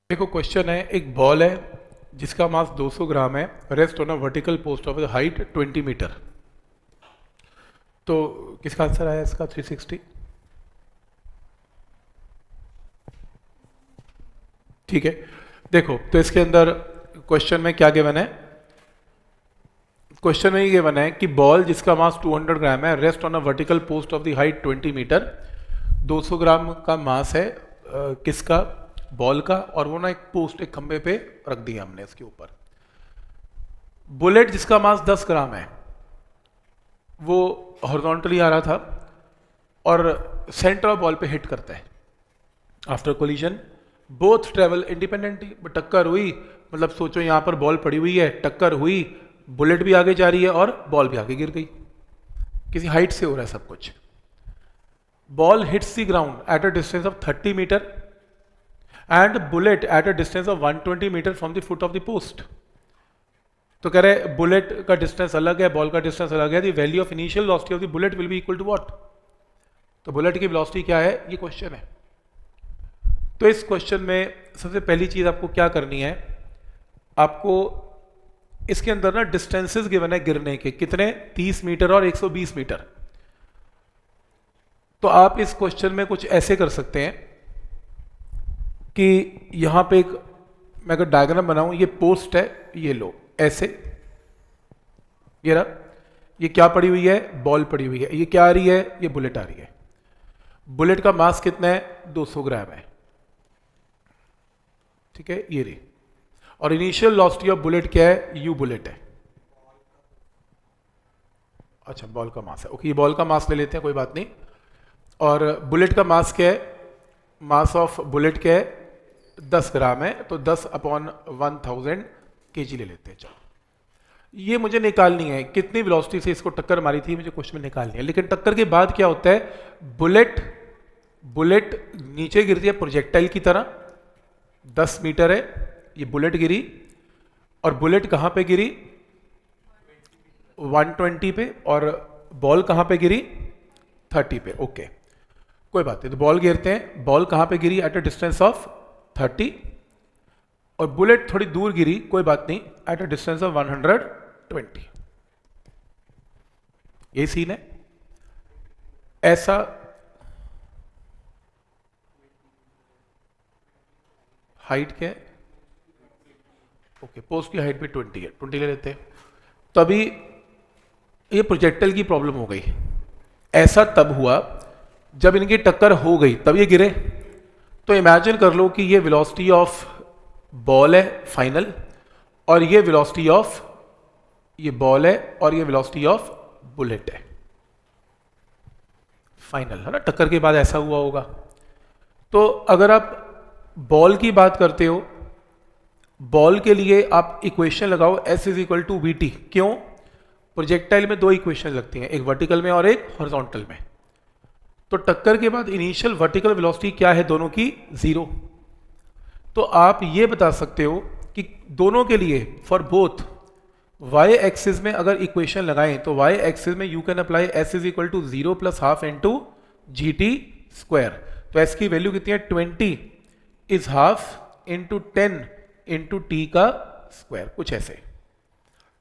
देखो क्वेश्चन है, एक बॉल है जिसका मास 200 ग्राम है, rest on a vertical post of height 20 metre. तो किसका आंसर आया इसका 360। ठीक है, देखो तो इसके अंदर क्वेश्चन में क्या गिवन है, क्वेश्चन में ये गिवन है कि बॉल जिसका मास 200 ग्राम है rest on a vertical post of the height 20 metre, 200 gram का मास है किसका, बॉल का, और वो ना एक पोस्ट, एक खंबे पे रख दिया हमने इसके ऊपर। बुलेट जिसका मास 10 ग्राम है वो हॉरिजॉन्टली आ रहा था और सेंटर ऑफ बॉल पे हिट करता है। After collision both travel independently, टक्कर हुई, मतलब सोचो यहां पर बॉल पड़ी हुई है, टक्कर हुई, बुलेट भी आगे जा रही है और बॉल भी आगे गिर गई, किसी हाइट से हो रहा है सब कुछ। Ball hits the ground at a distance of 30 metre and bullet at a distance of 120 metre from the foot of the post. तो कह रहे बुलेट का डिस्टेंस अलग है, बॉल का डिस्टेंस अलग है, the value of initial velocity of the bullet will be equal to what. तो बुलेट की वेलोसिटी क्या है, ये क्वेश्चन है। तो इस क्वेश्चन में सबसे पहली चीज आपको क्या करनी है, आपको इसके अंदर ना डिस्टेंसेस गिवन है गिरने के, कितने, 30 मीटर और 120 मीटर। तो आप इस क्वेश्चन में कुछ ऐसे कर सकते हैं कि यहां पे एक मैं अगर डायग्राम बनाऊं, ये पोस्ट है, ये लो ऐसे, ये रहा, ये क्या पड़ी हुई है, बॉल पड़ी हुई है, ये क्या आ रही है, ये बुलेट आ रही है। बुलेट का मास कितना है, 200 ग्राम है, ठीक है, ये रही, और इनिशियल वेलोसिटी ऑफ बुलेट क्या है, यू बुलेट है। अच्छा बॉल का मास है, ओके, ये बॉल का मास ले लेते हैं, कोई बात नहीं। और बुलेट का मास क्या है, मास ऑफ बुलेट क्या है, 10 ग्राम है, तो 10/1000 kg ले लेते हैं। चलो ये मुझे निकालनी है, कितनी वेलोसिटी से इसको टक्कर मारी थी मुझे क्वेश्चन में निकालनी है। लेकिन टक्कर के बाद क्या होता है, बुलेट नीचे गिरती है प्रोजेक्टाइल की तरह, 10 मीटर है, ये बुलेट गिरी, और बुलेट कहां पे गिरी, 120 पे, और बॉल कहां पे गिरी, 30 पे, ओके कोई बात नहीं। तो बॉल गिरते हैं, बॉल कहां पे गिरी, एट अ डिस्टेंस ऑफ 30, और बुलेट थोड़ी दूर गिरी, कोई बात नहीं, एट अ डिस्टेंस ऑफ 120। ये सीन है। ऐसा हाइट क्या है, ओके, पोस्ट की हाइट भी 20 है, 20 ले लेते हैं। तो अभी ये प्रोजेक्टाइल की प्रॉब्लम हो गई। ऐसा तब हुआ जब इनकी टक्कर हो गई, तब ये गिरे। तो इमेजिन कर लो कि ये वेलोसिटी ऑफ बॉल है फाइनल, और ये वेलोसिटी ऑफ ये बॉल है, और ये वेलोसिटी ऑफ बुलेट है फाइनल, है ना, टक्कर के बाद ऐसा हुआ होगा। तो अगर आप बॉल की बात करते हो, बॉल के लिए आप इक्वेशन लगाओ S = VT। क्यों, प्रोजेक्टाइल में दो इक्वेशन लगती हैं, एक वर्टिकल में और एक हॉरिजॉन्टल में। तो टक्कर के बाद इनिशियल वर्टिकल वेलोसिटी क्या है, दोनों की 0। तो आप ये बता सकते हो कि दोनों के लिए फॉर बोथ y एक्सिस में अगर इक्वेशन लगाएं तो y एक्सिस में you can apply S = 0 + ½ × GT²। तो S की वैल्यू कितनी है, 20 is ½ × 10 × T², कुछ ऐसे।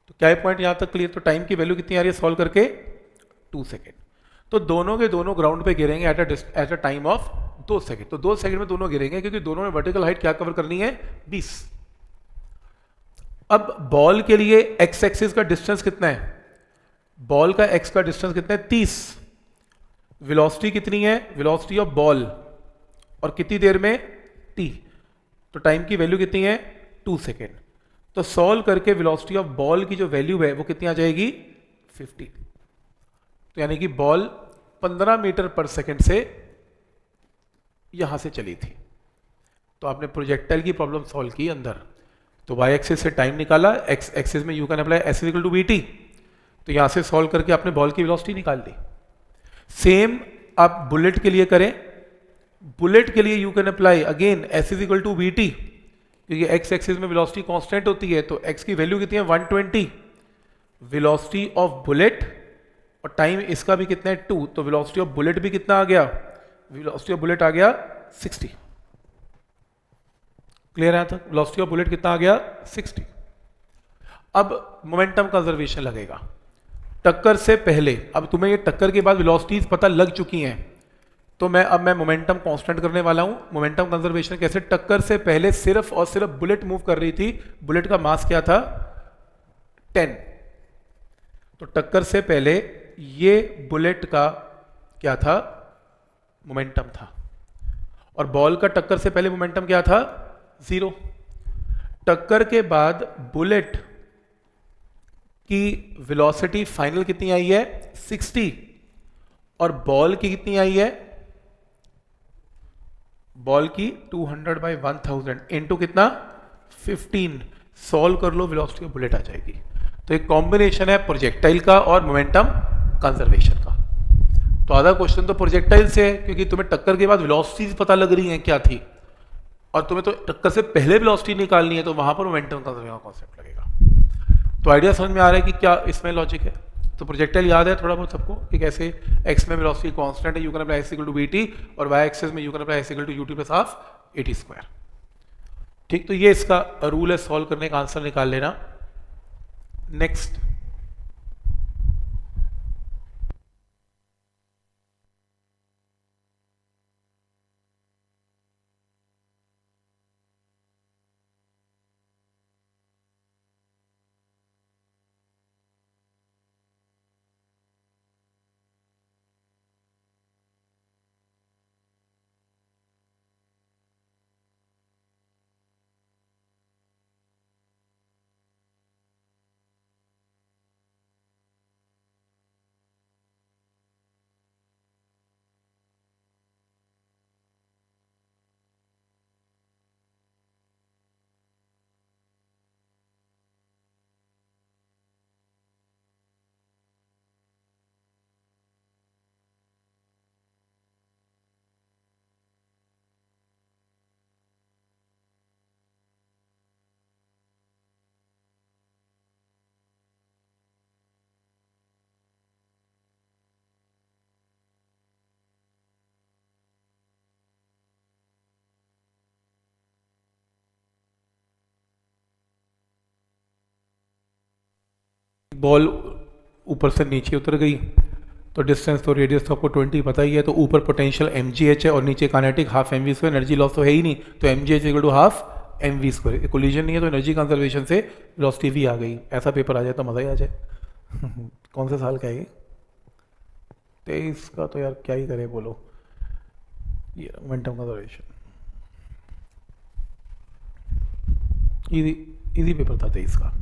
तो क्या है पॉइंट यहां तक क्लियर। तो टाइम की वैल्यू कितनी आ रही है सॉल्व करके, 2 सेकेंड। तो दोनों के दोनों ग्राउंड पे गिरेंगे at a time of 2 second. तो 2 सेकेंड में दोनों गिरेंगे, क्योंकि दोनों में वर्टिकल हाइट क्या कवर करनी है, 20। अब बॉल के लिए एक्स एक्सिस का डिस्टेंस कितना है, बॉल का एक्स का डिस्टेंस कितना है, 30। वेलोसिटी कितनी है, वेलोसिटी ऑफ बॉल, और कितनी देर में, t। तो टाइम की वैल्यू कितनी है, 2 सेकेंड। तो सॉल्व करके वेलोसिटी ऑफ बॉल की जो वैल्यू है वो कितनी आ जाएगी, 50। तो यानी कि बॉल 15 मीटर पर सेकेंड से यहां से चली थी। तो आपने प्रोजेक्टाइल की प्रॉब्लम सॉल्व की अंदर। तो y एक्सिस से टाइम निकाला, x एक्सिस में you can apply S = VT। तो यहां से सॉल्व करके आपने बॉल की वेलोसिटी निकाल दी। सेम आप बुलेट के लिए करें, बुलेट के लिए you can apply again S = VT, क्योंकि x एक्सिस में वेलोसिटी कांस्टेंट होती है। तो x की वैल्यू कितनी है, 120, वेलोसिटी ऑफ बुलेट, और टाइम इसका भी कितना है, 2। तो वेलोसिटी ऑफ बुलेट भी कितना आ गया, वेलोसिटी ऑफ बुलेट आ गया 60। क्लियर है तक, वेलोसिटी ऑफ बुलेट कितना आ गया, 60। अब मोमेंटम कंजर्वेशन लगेगा टक्कर से पहले। अब तुम्हें ये टक्कर के बाद वेलोसिटीज पता लग चुकी हैं तो मैं मोमेंटम कांस्टेंट करने वाला हूं। मोमेंटम कंजर्वेशन कैसे, टक्कर से पहले सिर्फ और सिर्फ बुलेट मूव कर रही थी, बुलेट का मास क्या था 10, तो टक्कर से पहले ये बुलेट का क्या था मोमेंटम था, और बॉल का टक्कर से पहले मोमेंटम क्या था 0। टक्कर के बाद बुलेट की वेलोसिटी फाइनल कितनी आई है 60, और बॉल की कितनी आई है, बॉल की 200/1000 इंटू कितना 15, सॉल्व कर लो वेलोसिटी ऑफ बुलेट आ जाएगी। तो एक कॉम्बिनेशन है प्रोजेक्टाइल का और मोमेंटम कंजर्वेशन का। तो आधा क्वेश्चन तो प्रोजेक्टाइल से है क्योंकि तुम्हें टक्कर के बाद वेलोसिटी पता लग रही है क्या थी, और तुम्हें तो टक्कर से पहले वेलोसिटी निकालनी है, तो वहां पर मोमेंटम कंजर्वेशन का कॉन्सेप्ट लगेगा। तो आइडिया समझ में आ रहा है कि क्या इसमें लॉजिक है। तो प्रोजेक्टाइल याद है थोड़ा बहुत सबको कि कैसे एक्स में वेलोसिटी कांस्टेंट है, you can apply s equal to v t, और वाई एक्सेस में you can apply s equal to u t plus half a t square. ठीक, तो ये इसका रूल है, सॉल्व करने का आंसर निकाल लेना। नेक्स्ट, बॉल ऊपर से नीचे उतर गई तो डिस्टेंस तो रेडियस तो आपको 20 पता ही है, तो ऊपर पोटेंशियल mgh है और नीचे kinetic half mv square, energy loss तो है ही नहीं, तो mgh equal to half mv square, collision नहीं है तो एनर्जी कंजर्वेशन से वेलोसिटी भी आ गई। ऐसा पेपर आ जाए तो मज़ा ही आ जाए। कौन से साल का है ये 23 का, तो यार क्या ही करें बोलो, ये momentum conservation easy easy paper था 23 का।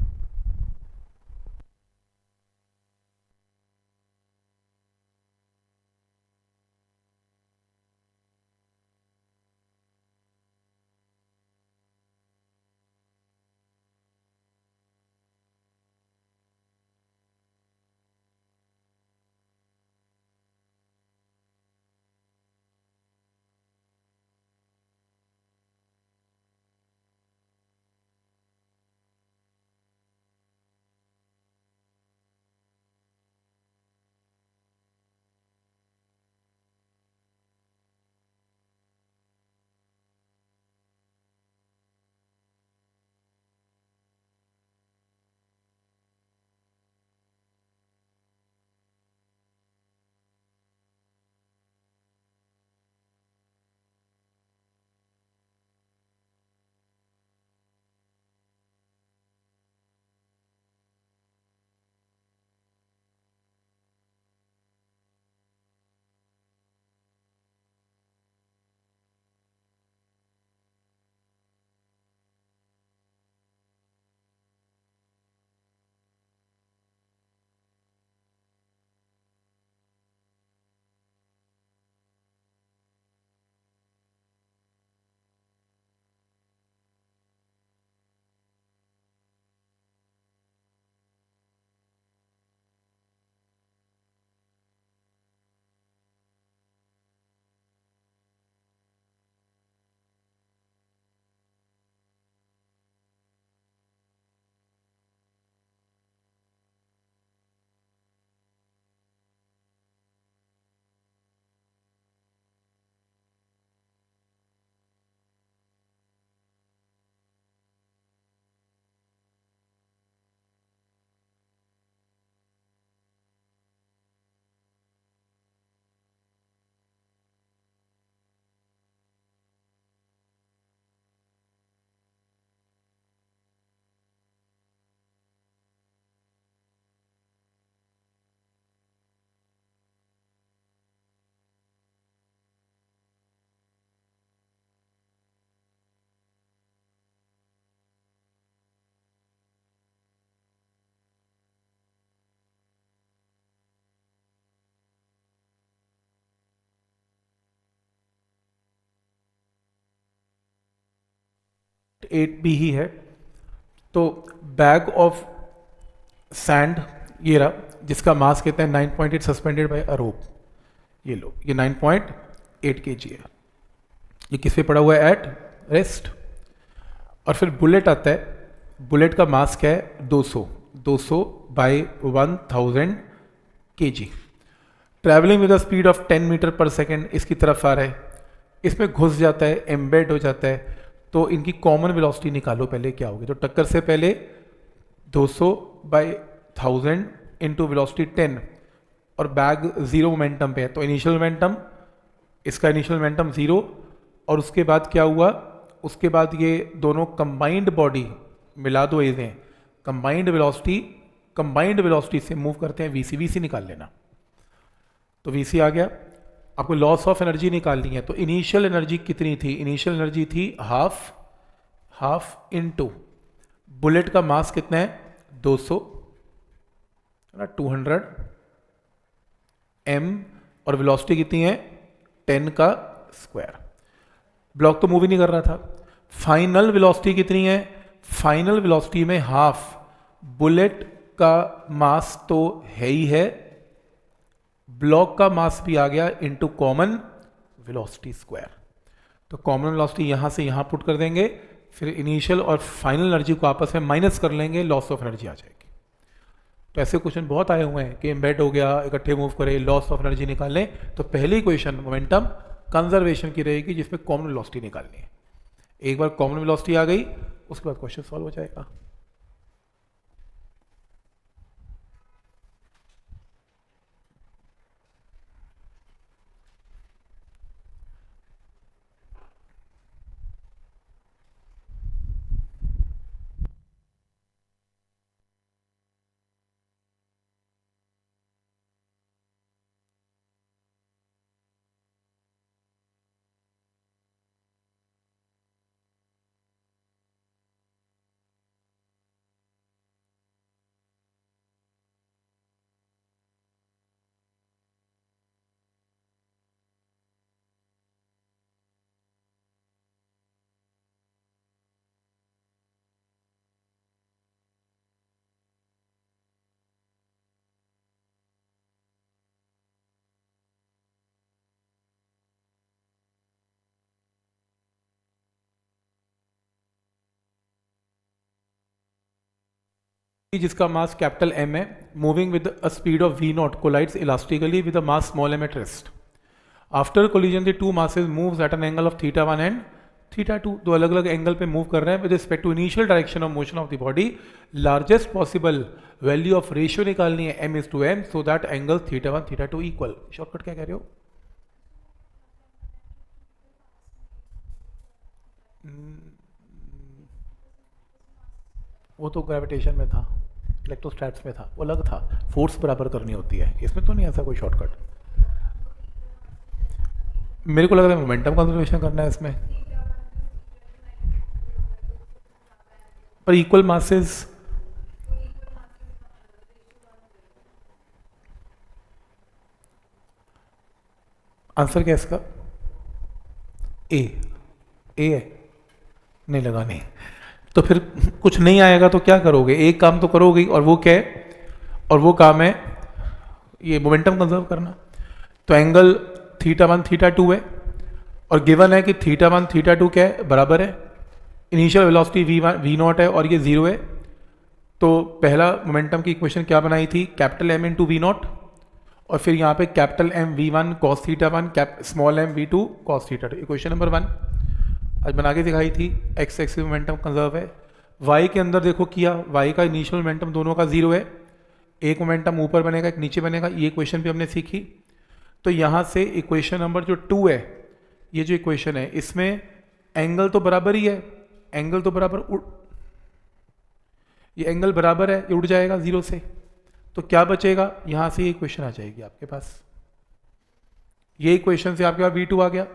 8 भी ही है। तो बैग ऑफ सैंड ये रहा, जिसका मास कितना है 9.8 सस्पेंडेड बाय अ रोप। ये लो, ये 9.8 kg है। ये किस पे पड़ा हुआ है? At rest. और फिर बुलेट आता है। बुलेट का मास क्या है? 200 by 1000 kg। Travelling with the speed of 10 metre per second इसकी तरफ आ रहा है, इसमें घुस जाता है, एम्बेड हो जाता है। तो इनकी कॉमन वेलोसिटी निकालो पहले क्या होगी। तो टक्कर से पहले 200 बाई 1000 इंटू वेलोसिटी 10, और बैग जीरो मोमेंटम पे है, तो इनिशियल मोमेंटम, इसका इनिशियल मोमेंटम जीरो। और उसके बाद क्या हुआ? उसके बाद ये दोनों कंबाइंड बॉडी मिला दो, इन्हें कंबाइंड वेलोसिटी से मूव करते हैं। वीसी निकाल लेना। तो वीसी आ गया। आपको लॉस ऑफ एनर्जी निकालनी है। तो इनिशियल एनर्जी कितनी थी? इनिशियल एनर्जी थी हाफ इनटू बुलेट का मास कितना है? 200 है ना, 200 m, और वेलोसिटी कितनी है? 10 का स्क्वायर। ब्लॉक तो मूव ही नहीं कर रहा था। फाइनल वेलोसिटी कितनी है? फाइनल वेलोसिटी में हाफ बुलेट का मास तो है ही है, ब्लॉक का मास भी आ गया इनटू कॉमन वेलोसिटी स्क्वायर। तो कॉमन वेलोसिटी यहां से यहां पुट कर देंगे, फिर इनिशियल और फाइनल एनर्जी को आपस में माइनस कर लेंगे, लॉस ऑफ एनर्जी आ जाएगी। तो ऐसे क्वेश्चन बहुत आए हुए हैं कि एम्बेड हो गया, इकट्ठे मूव करे, लॉस ऑफ एनर्जी निकालें। तो पहली क्वेश्चन मोमेंटम कंजर्वेशन की रहेगी, जिसमें कॉमन वेलोसिटी निकालनी है। एक बार कॉमन वेलोसिटी आ गई, उसके बाद क्वेश्चन सॉल्व हो जाएगा। जिसका मास कैपिटल M है, moving with a speed of v0 collides elastically with a mass small m at rest. After collision the two masses moves at an angle of θ1 and θ2। दो अलग अलग एंगल पे मूव कर रहे हैं with respect to initial direction of motion of the body. Largest possible value of ratio निकालनी है m/m, so that angle θ1 θ2 equal. Shortcut क्या कह रहे हो? वो तो ग्रेविटेशन में था, इलेक्ट्रोस्टैट्स में था, वो अलग था। फोर्स बराबर करनी होती है, इसमें तो नहीं ऐसा कोई शॉर्टकट। मेरे को लग रहा है मोमेंटम कंजर्वेशन करना है इसमें, पर इक्वल मासेस। आंसर क्या है इसका? ए है, नहीं लगा नहीं। तो फिर कुछ नहीं आएगा तो क्या करोगे? एक काम तो करोगे, और वो क्या है? और वो काम है ये मोमेंटम कंजर्व करना। तो एंगल θ1 θ2 है, और गिवन है कि θ1 θ2 क्या है? बराबर है, इनिशियल वेलोसिटी v0 है और ये जीरो है। तो पहला मोमेंटम की इक्वेशन क्या बनाई थी? कैपिटल M इंटू v0, और फिर यहाँ पे capital M v1 cos θ1, small m v2 cos θ2। Equation number 1 आज बना के दिखाई थी। एक्स एक्सिस मोमेंटम कंजर्व है। वाई के अंदर देखो किया, वाई का इनिशियल मोमेंटम दोनों का जीरो है, एक मोमेंटम ऊपर बनेगा एक नीचे बनेगा। ये इक्वेशन भी हमने सीखी। तो यहाँ से इक्वेशन नंबर जो 2 है, ये जो इक्वेशन है, इसमें एंगल तो बराबर ही है, एंगल तो बराबर ये एंगल बराबर है, ये उड़ जाएगा जीरो से। तो क्या बचेगा? यहाँ से ये इक्वेशन आ जाएगी आपके पास। ये इक्वेशन से आपके पास v2 आ गया,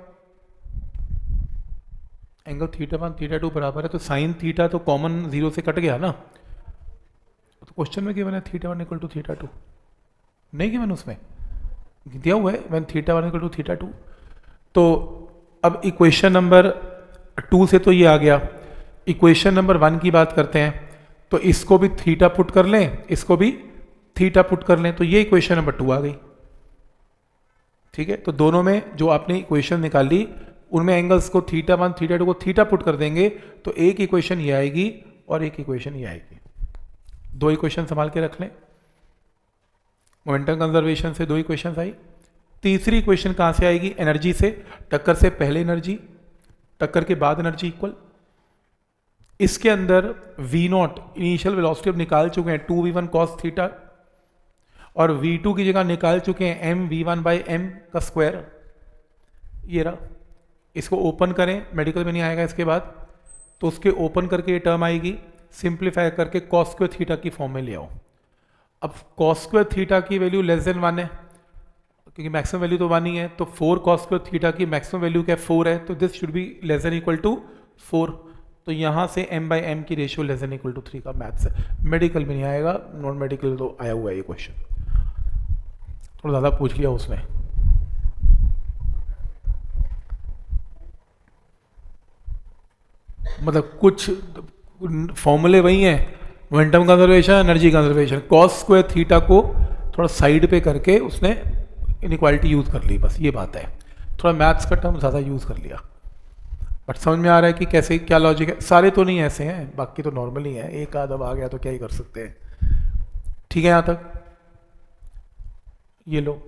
एंगल θ1 θ2 बराबर है, तो साइन थीटा तो कॉमन जीरो से कट गया ना। तो क्वेश्चन में गिवन है θ1 इक्वल टू θ2, नहीं गिवन उसमें दिया हुआ है व्हेन θ1 इक्वल टू θ2। तो अब इक्वेशन नंबर 2 से तो ये आ गया इक्वेशन नंबर 1 की बात करते हैं, तो इसको भी थीटा पुट कर लें, इसको भी थीटा पुट कर लें, तो ये इक्वेशन नंबर 2 आ गई। ठीक है, तो दोनों में जो आपने इक्वेशन निकाली उनमें एंगल्स को थीटा 1 थीटा 2 को थीटा पुट कर देंगे तो एक इक्वेशन ये आएगी और एक इक्वेशन ये आएगी। दो इक्वेशन संभाल के रख लें, मोमेंटम कंजर्वेशन से दो इक्वेशन आई। तीसरी इक्वेशन कहाँ से आएगी? एनर्जी से। टक्कर से पहले एनर्जी, टक्कर के बाद एनर्जी इक्वल। इसके अंदर v नॉट इनिशियल वेलोसिटी अब निकाल चुके हैं 2v1 cos थीटा, और v2 की जगह निकाल चुके हैं mv1 बाई m का स्क्वायर। ये रहा, इसको ओपन करें, मेडिकल में नहीं आएगा इसके बाद, तो उसके ओपन करके ये टर्म आएगी, सिंप्लीफाई करके cos स्क्वायर थीटा की फॉर्म में ले आओ। अब cos स्क्वायर थीटा की वैल्यू लेस देन 1 है, क्योंकि मैक्सिमम वैल्यू तो 1 ही है, तो 4 cos स्क्वायर थीटा की मैक्सिमम वैल्यू क्या 4 है, तो this should be less than equal to 4। तो यहाँ से m बाई m की ratio less than equal to 3 का मैथ्स है, मेडिकल में नहीं आएगा, नॉन मेडिकल तो आया हुआ है ये क्वेश्चन, थोड़ा ज़्यादा पूछ लिया उसने। मतलब कुछ फॉर्मूले वही हैं, momentum conservation, energy conservation, cos square theta को थोड़ा साइड पे करके उसने इनइक्वालिटी यूज़ कर ली, बस ये बात है। थोड़ा मैथ्स का टर्म ज़्यादा यूज़ कर लिया, बट समझ में आ रहा है कि कैसे क्या लॉजिक है। सारे तो नहीं ऐसे हैं, बाकी तो नॉर्मल ही है, एक आध आ गया तो क्या ही कर सकते हैं। ठीक है, यहाँ तक ये लो।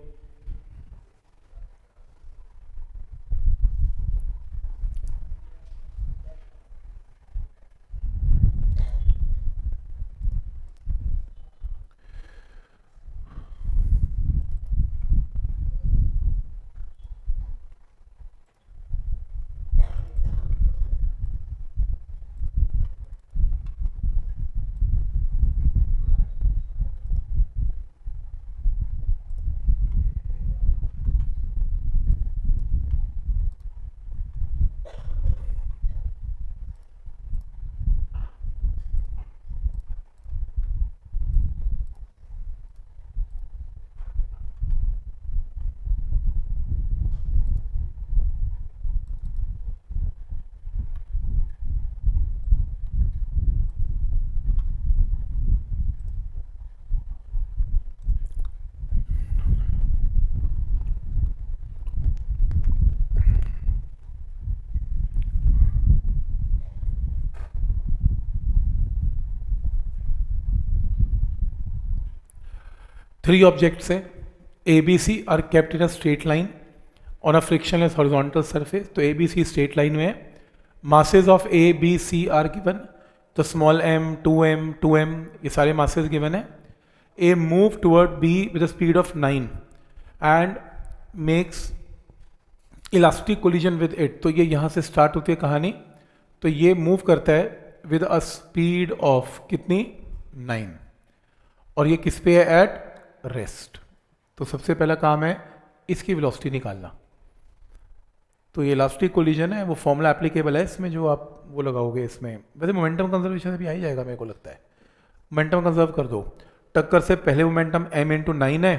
थ्री ऑब्जेक्ट्स हैं, A B C are kept in a straight line on a frictionless horizontal surface. तो A B C straight line में है, masses of A B C are given, तो स्मॉल m 2m ये सारे मासेज गिवन है। A move toward B with the speed of 9 and makes elastic collision with it. तो ये यहाँ से स्टार्ट होती है कहानी, तो ये मूव करता है विद अ स्पीड ऑफ कितनी 9, और ये किस पे है? Eight rest. तो सबसे पहला काम है इसकी वेलोसिटी निकालना। तो ये इलास्टिक कोलिजन है, वो फॉर्मूला एप्लीकेबल है इसमें, जो आप वो लगाओगे इसमें। वैसे मोमेंटम कंजर्वेशन से भी आ ही जाएगा मेरे को लगता है। मोमेंटम कंजर्व कर दो, टक्कर से पहले मोमेंटम m इंटू 9 है,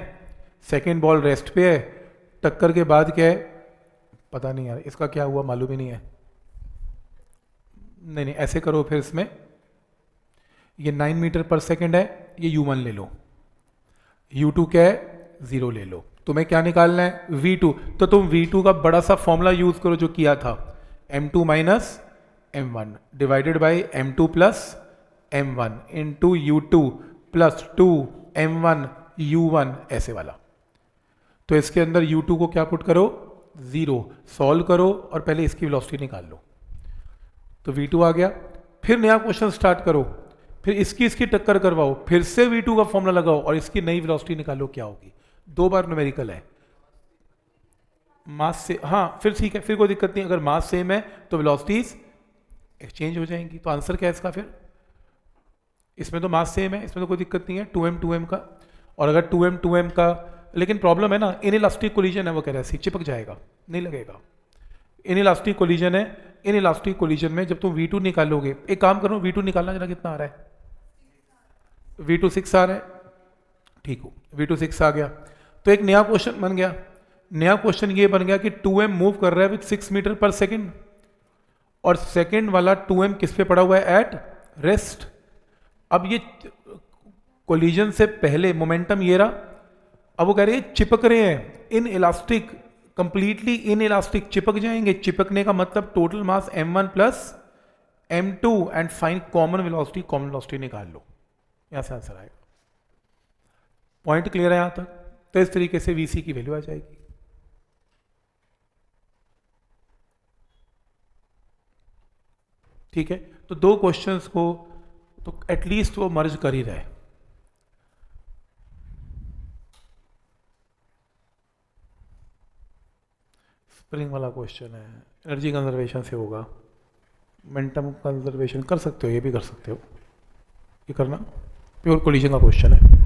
सेकेंड बॉल रेस्ट पे है, टक्कर के बाद क्या है पता नहीं यार, इसका क्या हुआ मालूम ही नहीं है। नहीं ऐसे करो फिर, इसमें ये 9 मीटर पर सेकेंड है, ये u1 ले लो, u2 क्या है 0 ले लो। तुम्हें क्या निकालना है? v2। तो तुम v2 का बड़ा सा फॉर्मूला यूज करो जो किया था, m2 minus m1 divided by m2 plus m1 into u2 plus 2 m1 u1 ऐसे वाला। तो इसके अंदर u2 को क्या पुट करो 0, सॉल्व करो और पहले इसकी वेलोसिटी निकाल लो। तो v2 आ गया, फिर नया क्वेश्चन स्टार्ट करो, फिर इसकी टक्कर करवाओ, फिर से v2 का फॉर्मूला लगाओ और इसकी नई वेलोसिटी निकालो क्या होगी। 2 बार न्यूमेरिकल है, मास से, हाँ फिर ठीक है, फिर कोई दिक्कत नहीं। अगर मास सेम है तो वेलोसिटीज एक्सचेंज हो जाएंगी। तो आंसर क्या है इसका? फिर इसमें तो मास सेम है, इसमें तो कोई दिक्कत नहीं है, 2m का। और अगर 2m का, लेकिन प्रॉब्लम है ना, इनइलास्टिक कोलिजन है, वो कह रहा है चिपक जाएगा, नहीं लगेगा। इनइलास्टिक कोलिजन है, इनइलास्टिक कोलिजन में जब तुम v2 निकालोगे, एक काम करो v2 निकालना जरा, कितना आ रहा है? v2 6 आ रहा है, ठीक हो, v2 6 आ गया। तो एक नया क्वेश्चन बन गया, नया क्वेश्चन ये बन गया कि 2m मूव कर रहा है विद 6 मीटर पर सेकेंड, और सेकेंड वाला 2m किस पे पड़ा हुआ है? At rest. अब ये कोलिजन से पहले मोमेंटम ये रहा, अब वो कह रहे हैं चिपक रहे हैं, in elastic, completely in elastic चिपक जाएंगे। चिपकने का मतलब total mass m1 plus m2 and find common velocity. Common velocity निकाल लो, यहां से आंसर आएगा। पॉइंट क्लियर है यहां तक? तो इस तरीके से वीसी की वैल्यू आ जाएगी। ठीक है, तो दो क्वेश्चंस को तो एटलीस्ट वो मर्ज कर ही रहे। स्प्रिंग वाला क्वेश्चन है, एनर्जी कंजर्वेशन से होगा। मोमेंटम कंजर्वेशन कर सकते हो, ये भी कर सकते हो, ये करना प्योर कोलिजन का क्वेश्चन है।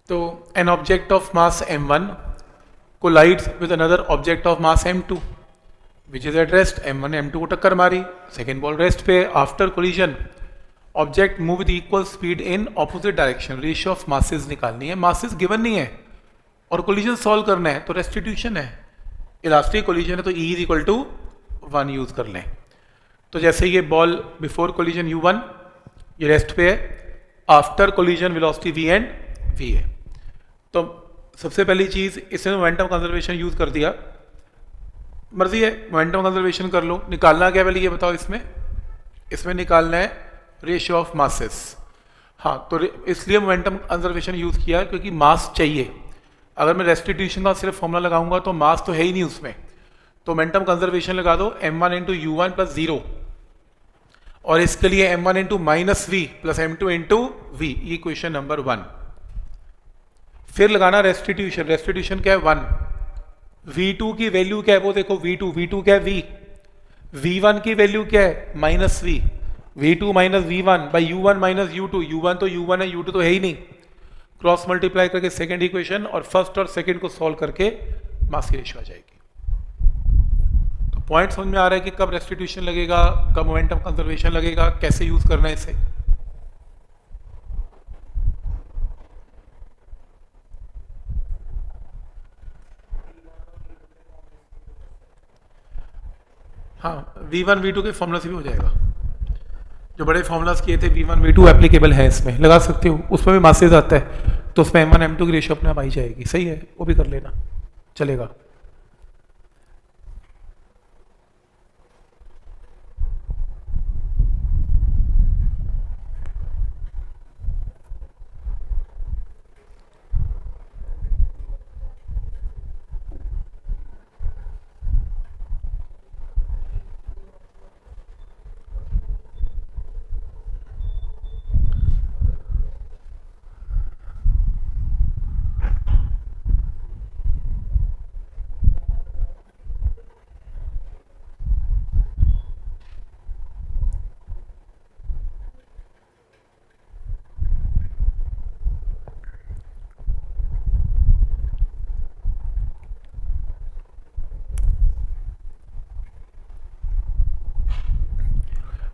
तो an object of mass m1 collides with another object of mass m2 which is at rest. m1 ने m2 को टक्कर मारी, सेकेंड बॉल रेस्ट पे। After collision object move with equal speed in opposite direction. Ratio of masses निकालनी है, मासेस गिवन नहीं है और कोलिजन सॉल्व करना है, तो रेस्टिट्यूशन है। इलास्टिक कोलिजन है तो E is equal to 1 use कर लें। तो जैसे ये बॉल बिफोर कोलिजन u1, ये रेस्ट पे है, after collision velocity v and v है। तो सबसे पहली चीज इसने मोमेंटम कंजर्वेशन यूज कर दिया, मर्जी है मोमेंटम कंजर्वेशन कर लो। निकालना क्या पहले ये बताओ, इसमें निकालना है रेशियो ऑफ मासेस। हाँ, तो इसलिए मोमेंटम कंजर्वेशन यूज किया क्योंकि मास चाहिए। अगर मैं रेस्टिट्यूशन का सिर्फ फॉर्मूला लगाऊंगा तो मास तो है ही नहीं उसमें, तो मोमेंटम कंजर्वेशन लगा दो m1 इंटू u1 प्लस 0, और इसके लिए m1 into minus v plus m2 into v, ये क्वेश्चन नंबर 1। फिर लगाना रेस्टिट्यूशन। रेस्टिट्यूशन क्या है? 1। v2 की वैल्यू क्या है वो देखो, v2 क्या है? v। v1 की वैल्यू क्या है? Minus v। v2 minus v1 by u1 minus u2। u1 तो u1 है, u2 तो है ही नहीं। क्रॉस मल्टीप्लाई करके सेकेंड इक्वेशन और फर्स्ट और सेकेंड को सॉल्व करके मास की रेशियो आ जाएगी। तो पॉइंट समझ में आ रहा है कि कब रेस्टिट्यूशन लगेगा, कब मोमेंटम कंजर्वेशन लगेगा, कैसे यूज करना है इसे। हाँ, v1 v2 के फॉर्मूला से भी हो जाएगा। जो बड़े फॉर्मूलाज किए थे v1 v2 एप्लीकेबल है, इसमें लगा सकते हो। उसमें भी मासेज आता है तो उसमें m1 m2 की रेशियो अपने आप आई जाएगी। सही है, वो भी कर लेना, चलेगा।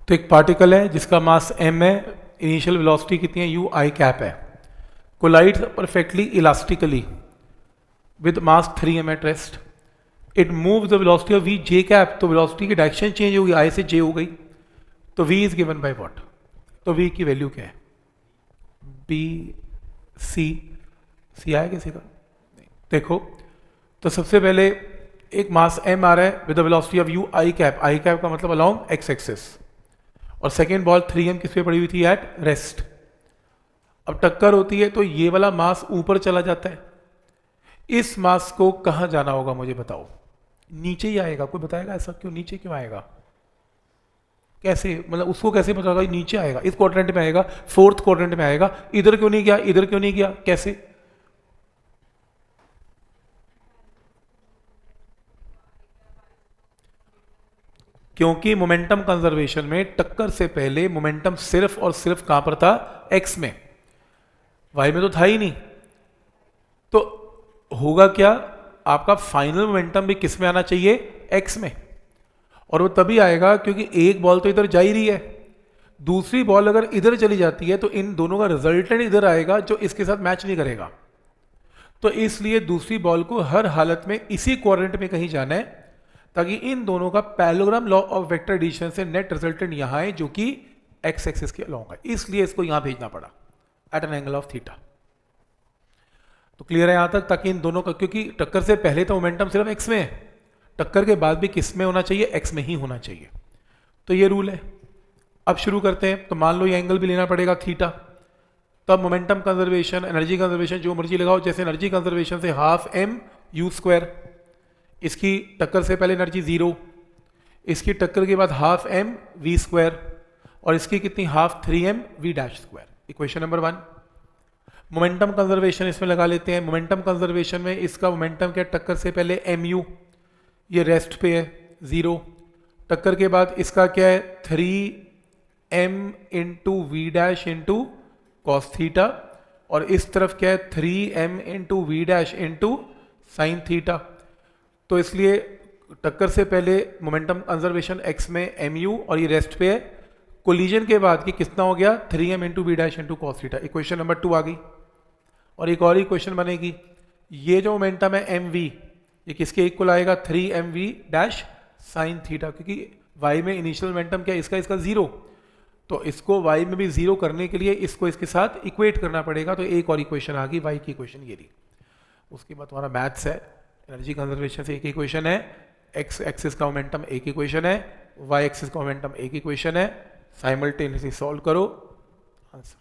तो एक पार्टिकल है जिसका मास m है, इनिशियल वेलोसिटी कितनी है, u I कैप है, collides perfectly elastically with mass 3m at rest, it move the velocity of v j cap, तो वेलोसिटी की डायरेक्शन चेंज होगी, I से j हो गई, तो v is given by what, तो v की वैल्यू क्या है, b c, c आया किसी का, नहीं। देखो तो सबसे पहले एक मास m आ रहा है with the velocity of u I cap, I cap का मतलब अलोंग x एक्सिस, और सेकेंड बॉल 3m किस पे पड़ी हुई थी, एट रेस्ट। अब टक्कर होती है तो ये वाला मास ऊपर चला जाता है, इस मास को कहां जाना होगा मुझे बताओ, नीचे ही आएगा, कोई बताएगा ऐसा क्यों, नीचे क्यों आएगा, कैसे, मतलब उसको कैसे पता होगा नीचे आएगा, इस क्वाड्रेंट में आएगा, फोर्थ क्वाड्रेंट में आएगा, इधर क्यों नहीं गया, इधर क्यों नहीं गया, कैसे, क्योंकि मोमेंटम कंजर्वेशन में टक्कर से पहले मोमेंटम सिर्फ और सिर्फ कहां पर था, एक्स में, वाई में तो था ही नहीं। तो होगा क्या, आपका फाइनल मोमेंटम भी किस में आना चाहिए, एक्स में, और वो तभी आएगा क्योंकि एक बॉल तो इधर जा ही रही है, दूसरी बॉल अगर इधर चली जाती है तो इन दोनों का रिजल्टेंट इधर आएगा जो इसके साथ मैच नहीं करेगा, तो इसलिए दूसरी बॉल को हर हालत में इसी क्वाड्रेंट में कहीं जाना है ताकि इन दोनों का parallelogram law of vector addition से नेट रिजल्टेंट यहां है जो कि एक्स एक्सिस के अलोंग है, इसलिए इसको यहां भेजना पड़ा at an angle of theta. तो क्लियर है यहां तक, ताकि इन दोनों का, क्योंकि टक्कर से पहले तो मोमेंटम सिर्फ एक्स में है, टक्कर के बाद भी किस में होना चाहिए, एक्स में ही होना चाहिए, तो ये रूल है। अब शुरू करते हैं, तो मान लो ये एंगल भी लेना पड़ेगा थीटा, तब मोमेंटम कंजर्वेशन, एनर्जी कंजर्वेशन जो मर्जी लगाओ, जैसे एनर्जी कंजर्वेशन से हाफ m u स्क्वायर, इसकी टक्कर से पहले एनर्जी 0, इसकी टक्कर के बाद हाफ m v स्क्वायर, और इसकी कितनी, half 3m v dash square, equation number 1। Momentum conservation इसमें लगा लेते हैं, मोमेंटम कंजर्वेशन में इसका मोमेंटम क्या, टक्कर से पहले mu, ये रेस्ट पे है 0, टक्कर के बाद इसका क्या है 3m into V dash into cos theta, और इस तरफ क्या है 3m into V dash into sine theta. तो इसलिए टक्कर से पहले मोमेंटम कंजर्वेशन x में mu और ये रेस्ट पे है, कोलिजन के बाद कि कितना हो गया 3m into V dash into cos theta, equation number 2 आ गई। और एक और इक्वेशन बनेगी, ये जो मोमेंटम है mv, ये किसके इक्वल आएगा 3mv डैश साइन थीटा, क्योंकि y में इनिशियल मोमेंटम क्या है इसका, इसका 0, तो इसको y में भी 0 करने के लिए इसको इसके साथ इक्वेट करना पड़ेगा, तो एक और इक्वेशन आ गई, y की इक्वेशन ये रही। उसके बाद तुम्हारा मैथ्स है, एनर्जी कंजर्वेशन से एक इक्वेशन है, x एक्सिस का मोमेंटम एक इक्वेशन है, y एक्सिस का मोमेंटम एक इक्वेशन है, साइमल्टेनियसली सॉल्व करो, आंसर।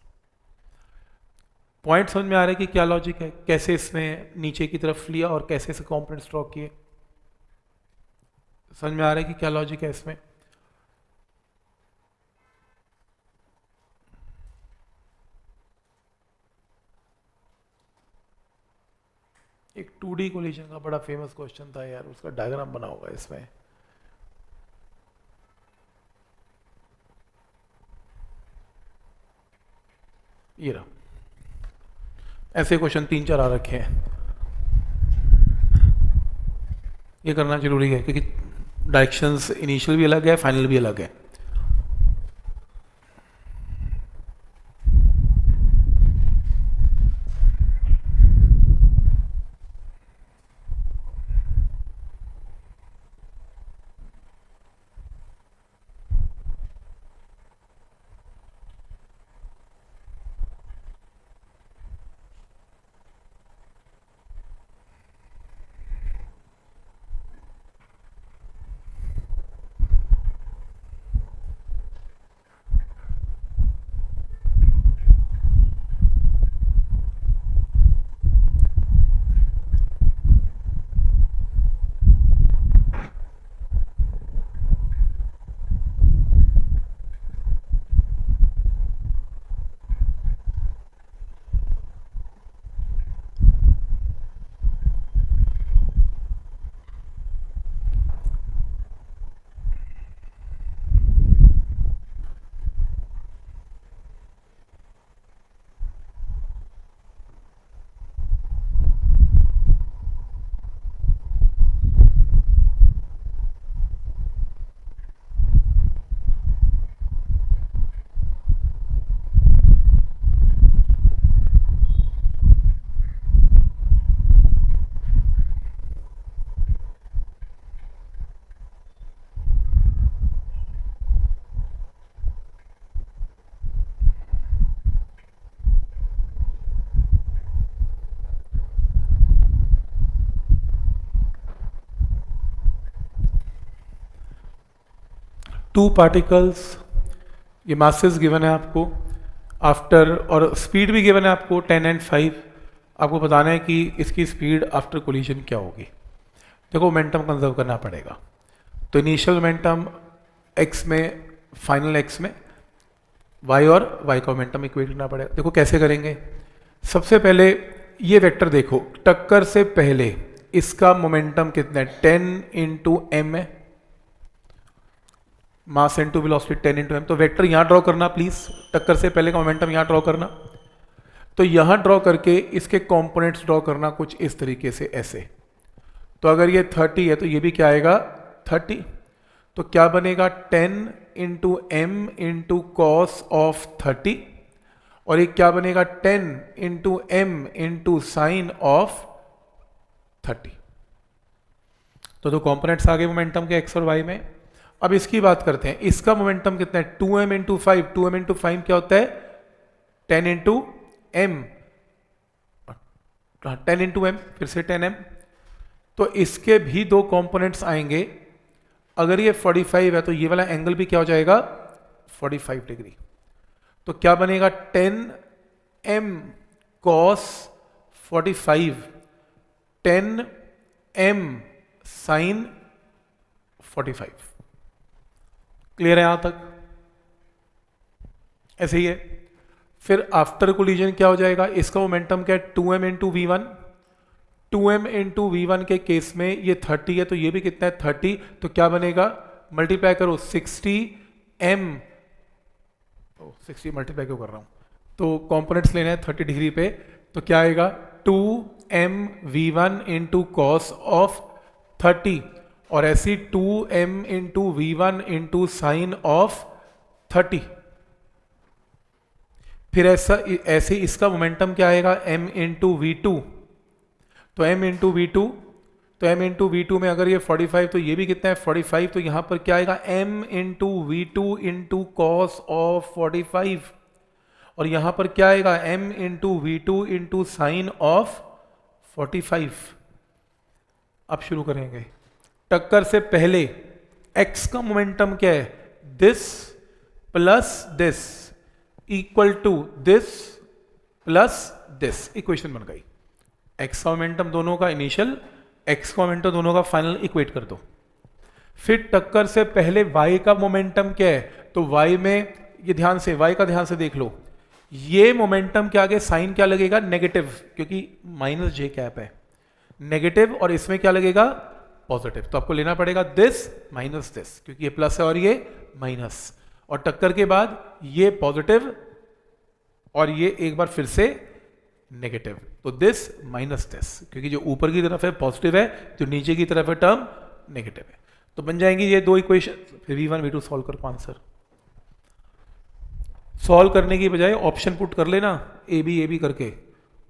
पॉइंट समझ में आ रहा है कि क्या लॉजिक है, कैसे इसमें नीचे की तरफ लिया और कैसे इसे कॉम्पोनेंट्स ड्रॉ किए, समझ में आ रहा है कि क्या लॉजिक है इसमें। एक 2D कोलिजन का बड़ा फेमस क्वेश्चन था यार, उसका डायग्राम बना होगा इसमें, ये रहा, ऐसे क्वेश्चन 3-4 आ रखे हैं, ये करना जरूरी है क्योंकि डायरेक्शंस इनिशियल भी अलग है, फाइनल भी अलग है। टू पार्टिकल्स, ये मासेस गिवन है आपको आफ्टर, और स्पीड भी गिवन है आपको 10 एंड 5। आपको बताना है कि इसकी स्पीड आफ्टर कोलिजन क्या होगी। देखो मोमेंटम कंजर्व करना पड़ेगा, तो इनिशियल मोमेंटम x में, फाइनल x में, y और y का मोमेंटम इक्वेट करना पड़ेगा। देखो कैसे करेंगे। सबसे पहले ये वेक्टर देखो, टक्कर से पहले इसका मोमेंटम कितना है, 10 इंटू एम है, mass into velocity 10 into M. तो वेक्टर यहां ड्रॉ करना प्लीज, टक्कर से पहले का मोमेंटम यहां ड्रॉ करना। तो यहां ड्रॉ करके इसके कंपोनेंट्स ड्रॉ करना कुछ इस तरीके से, ऐसे। तो अगर ये 30 है तो ये भी क्या आएगा 30। तो क्या बनेगा 10 into M into cos of 30, और ये क्या बनेगा 10 into M into sine of 30। तो दो कंपोनेंट्स आ गए मोमेंटम के एक्स और वाई में। अब इसकी बात करते हैं, इसका मोमेंटम कितना है 2m इंटू 5। 2m इंटू 5 क्या होता है 10 इंटू एम, 10 इंटू एम, फिर से 10m। तो इसके भी दो कंपोनेंट्स आएंगे। अगर ये 45 है तो ये वाला एंगल भी क्या हो जाएगा 45 डिग्री। तो क्या बनेगा 10m cos 45, 10m sin 45। Clear है यहां तक, ऐसे ही है। फिर आफ्टर कोलिजन क्या हो जाएगा, इसका मोमेंटम क्या है 2m into V one. 2m into V one के केस में ये 30 है तो ये भी कितना है 30। तो क्या बनेगा, मल्टीप्लाई करो 60m, 60 मल्टीप्लाई क्यों कर रहा हूं, तो कॉम्पोनेंट्स लेना है 30 डिग्री पे। तो क्या आएगा 2m v1 into cos of 30, और ऐसी 2m into V one into sine of 30। फिर ऐसे इसका मोमेंटम क्या आएगा m इंटू वी टू। तो m इंटू वी टू, तो m इंटू वी टू में अगर ये 45 तो ये भी कितना है 45। तो यहां पर क्या आएगा m into V two into cos of 45, और यहां पर क्या आएगा m into V two into sine of 45। अब शुरू करेंगे। टक्कर से पहले x का मोमेंटम क्या है, this plus this equal to this plus this, equation बन गई। x का मोमेंटम दोनों का इनिशियल, x का मोमेंटम दोनों का फाइनल, इक्वेट कर दो। फिर टक्कर से पहले y का मोमेंटम क्या है, तो y में ये ध्यान से, y का ध्यान से देख लो, ये मोमेंटम के आगे साइन क्या लगेगा नेगेटिव, क्योंकि माइनस जे कैप है नेगेटिव, और इसमें क्या लगेगा पॉजिटिव। तो आपको लेना पड़ेगा दिस माइनस दिस, क्योंकि ये प्लस है और ये माइनस। और टक्कर के बाद ये पॉजिटिव और ये एक बार फिर से नेगेटिव, तो दिस माइनस दिस, क्योंकि जो ऊपर की तरफ है पॉजिटिव है, जो नीचे की तरफ है टर्म नेगेटिव है। तो बन जाएंगी ये दो इक्वेशन। फिर v1 v2 सॉल्व करो आंसर। सॉल्व करने की बजाय ऑप्शन पुट कर लेना ए बी करके,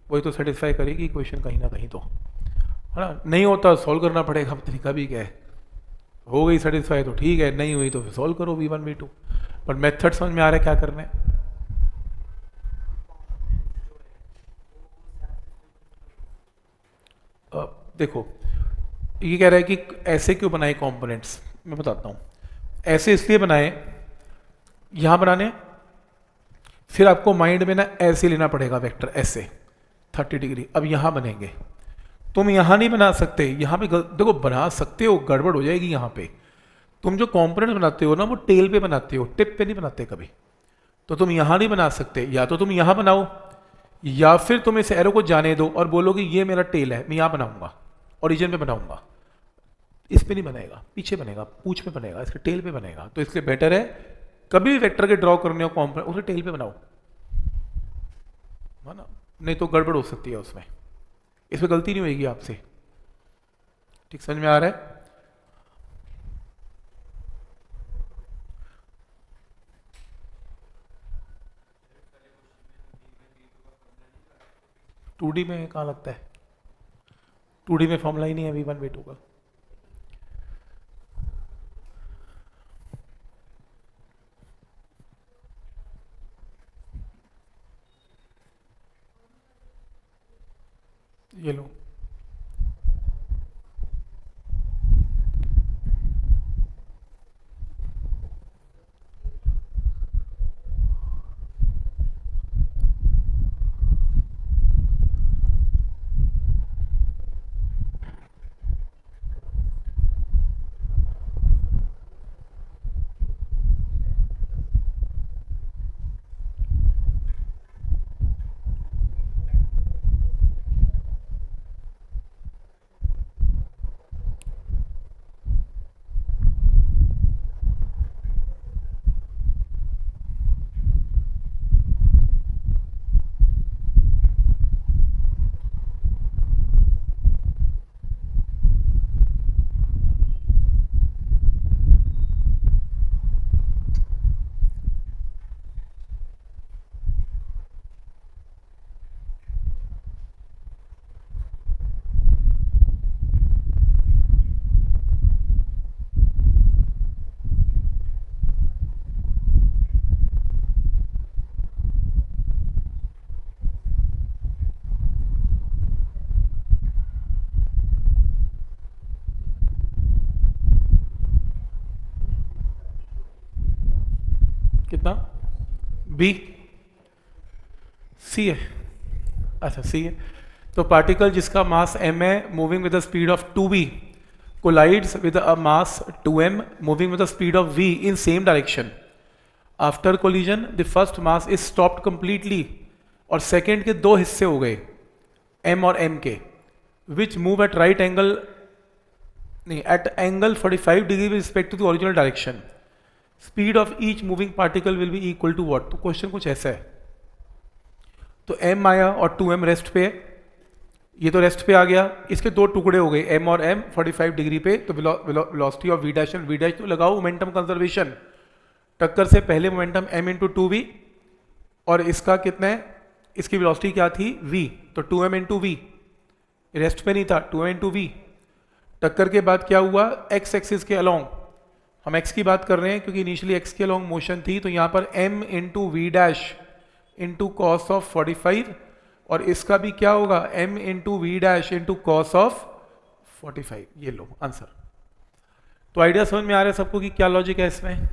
वही तो सेटिस्फाई करेगी इक्वेशन कहीं ना कहीं, तो है ना। नहीं होता सॉल्व करना पड़ेगा, तरीका भी क्या है, हो गई सेटिस्फाई तो ठीक है, नहीं हुई तो फिर सॉल्व करो v1 v2। पर मेथड समझ में आ रहा है क्या करना है। देखो ये कह रहा है कि ऐसे क्यों बनाए कंपोनेंट्स, मैं बताता हूं। ऐसे इसलिए बनाए, यहां बनाने, फिर आपको माइंड में ना ऐसे लेना पड़ेगा वेक्टर, ऐसे 30 डिग्री। अब यहां बनेंगे, तुम यहां नहीं बना सकते, यहां पे देखो बना सकते हो, गड़बड़ हो जाएगी यहां पे। तुम जो कंपोनेंट बनाते हो ना वो टेल पे बनाते हो, टिप पे नहीं बनाते कभी। तो तुम यहां नहीं बना सकते, या तो तुम यहां बनाओ, या फिर तुम इस एरो को जाने दो और बोलोगे ये मेरा टेल है, मैं यहां बनाऊंगा, ओरिजिन पे बनाऊंगा। इस पे नहीं बनेगा, पीछे बनेगा, पूंछ पे बनेगा, इसके टेल पे बनेगा। तो इसलिए बेटर है कभी भी वेक्टर के ड्रॉ करने हो कंपोनेंट, उसे टेल पे बनाओ, है ना, नहीं तो गड़बड़ हो सकती है उसमें। इसमें गलती नहीं होगी आपसे। ठीक समझ में आ रहा है। टू डी में कहाँ लगता है, 2D में फॉर्मूला ही नहीं है v1 v2 का। ये लो, कितना बी सी है, अच्छा सी है। तो पार्टिकल जिसका मास m है moving with the speed of 2v collides with a mass 2m moving with the speed of v in same direction. After collision the first mass is stopped completely और सेकेंड के दो हिस्से हो गए m और m के, which move at right angle नहीं at angle 45 degree with respect to the original direction. Speed of each moving particle will be equal to what? तो क्वेश्चन कुछ ऐसा है, तो m आया और 2m रेस्ट पे है, ये तो रेस्ट पे आ गया, इसके दो टुकड़े हो गए m और m 45 डिग्री पे, तो velocity of v dash and v dash तो लगाओ मोमेंटम कंजर्वेशन, टक्कर से पहले मोमेंटम m इंटू 2v और इसका कितना है, इसकी वेलोसिटी क्या थी v, तो 2m इंटू वी, रेस्ट पे नहीं था 2m इंटू वी। टक्कर के बाद क्या हुआ, x एक्सिस के अलोंग, हम x की बात कर रहे हैं क्योंकि इनिशियली x के अलोंग मोशन थी, तो यहाँ पर m into V dash into cos of 45 और इसका भी क्या होगा m into V dash into cos of 45। ये लो आंसर। तो आइडिया समझ में आ रहा है सबको कि क्या लॉजिक है इसमें।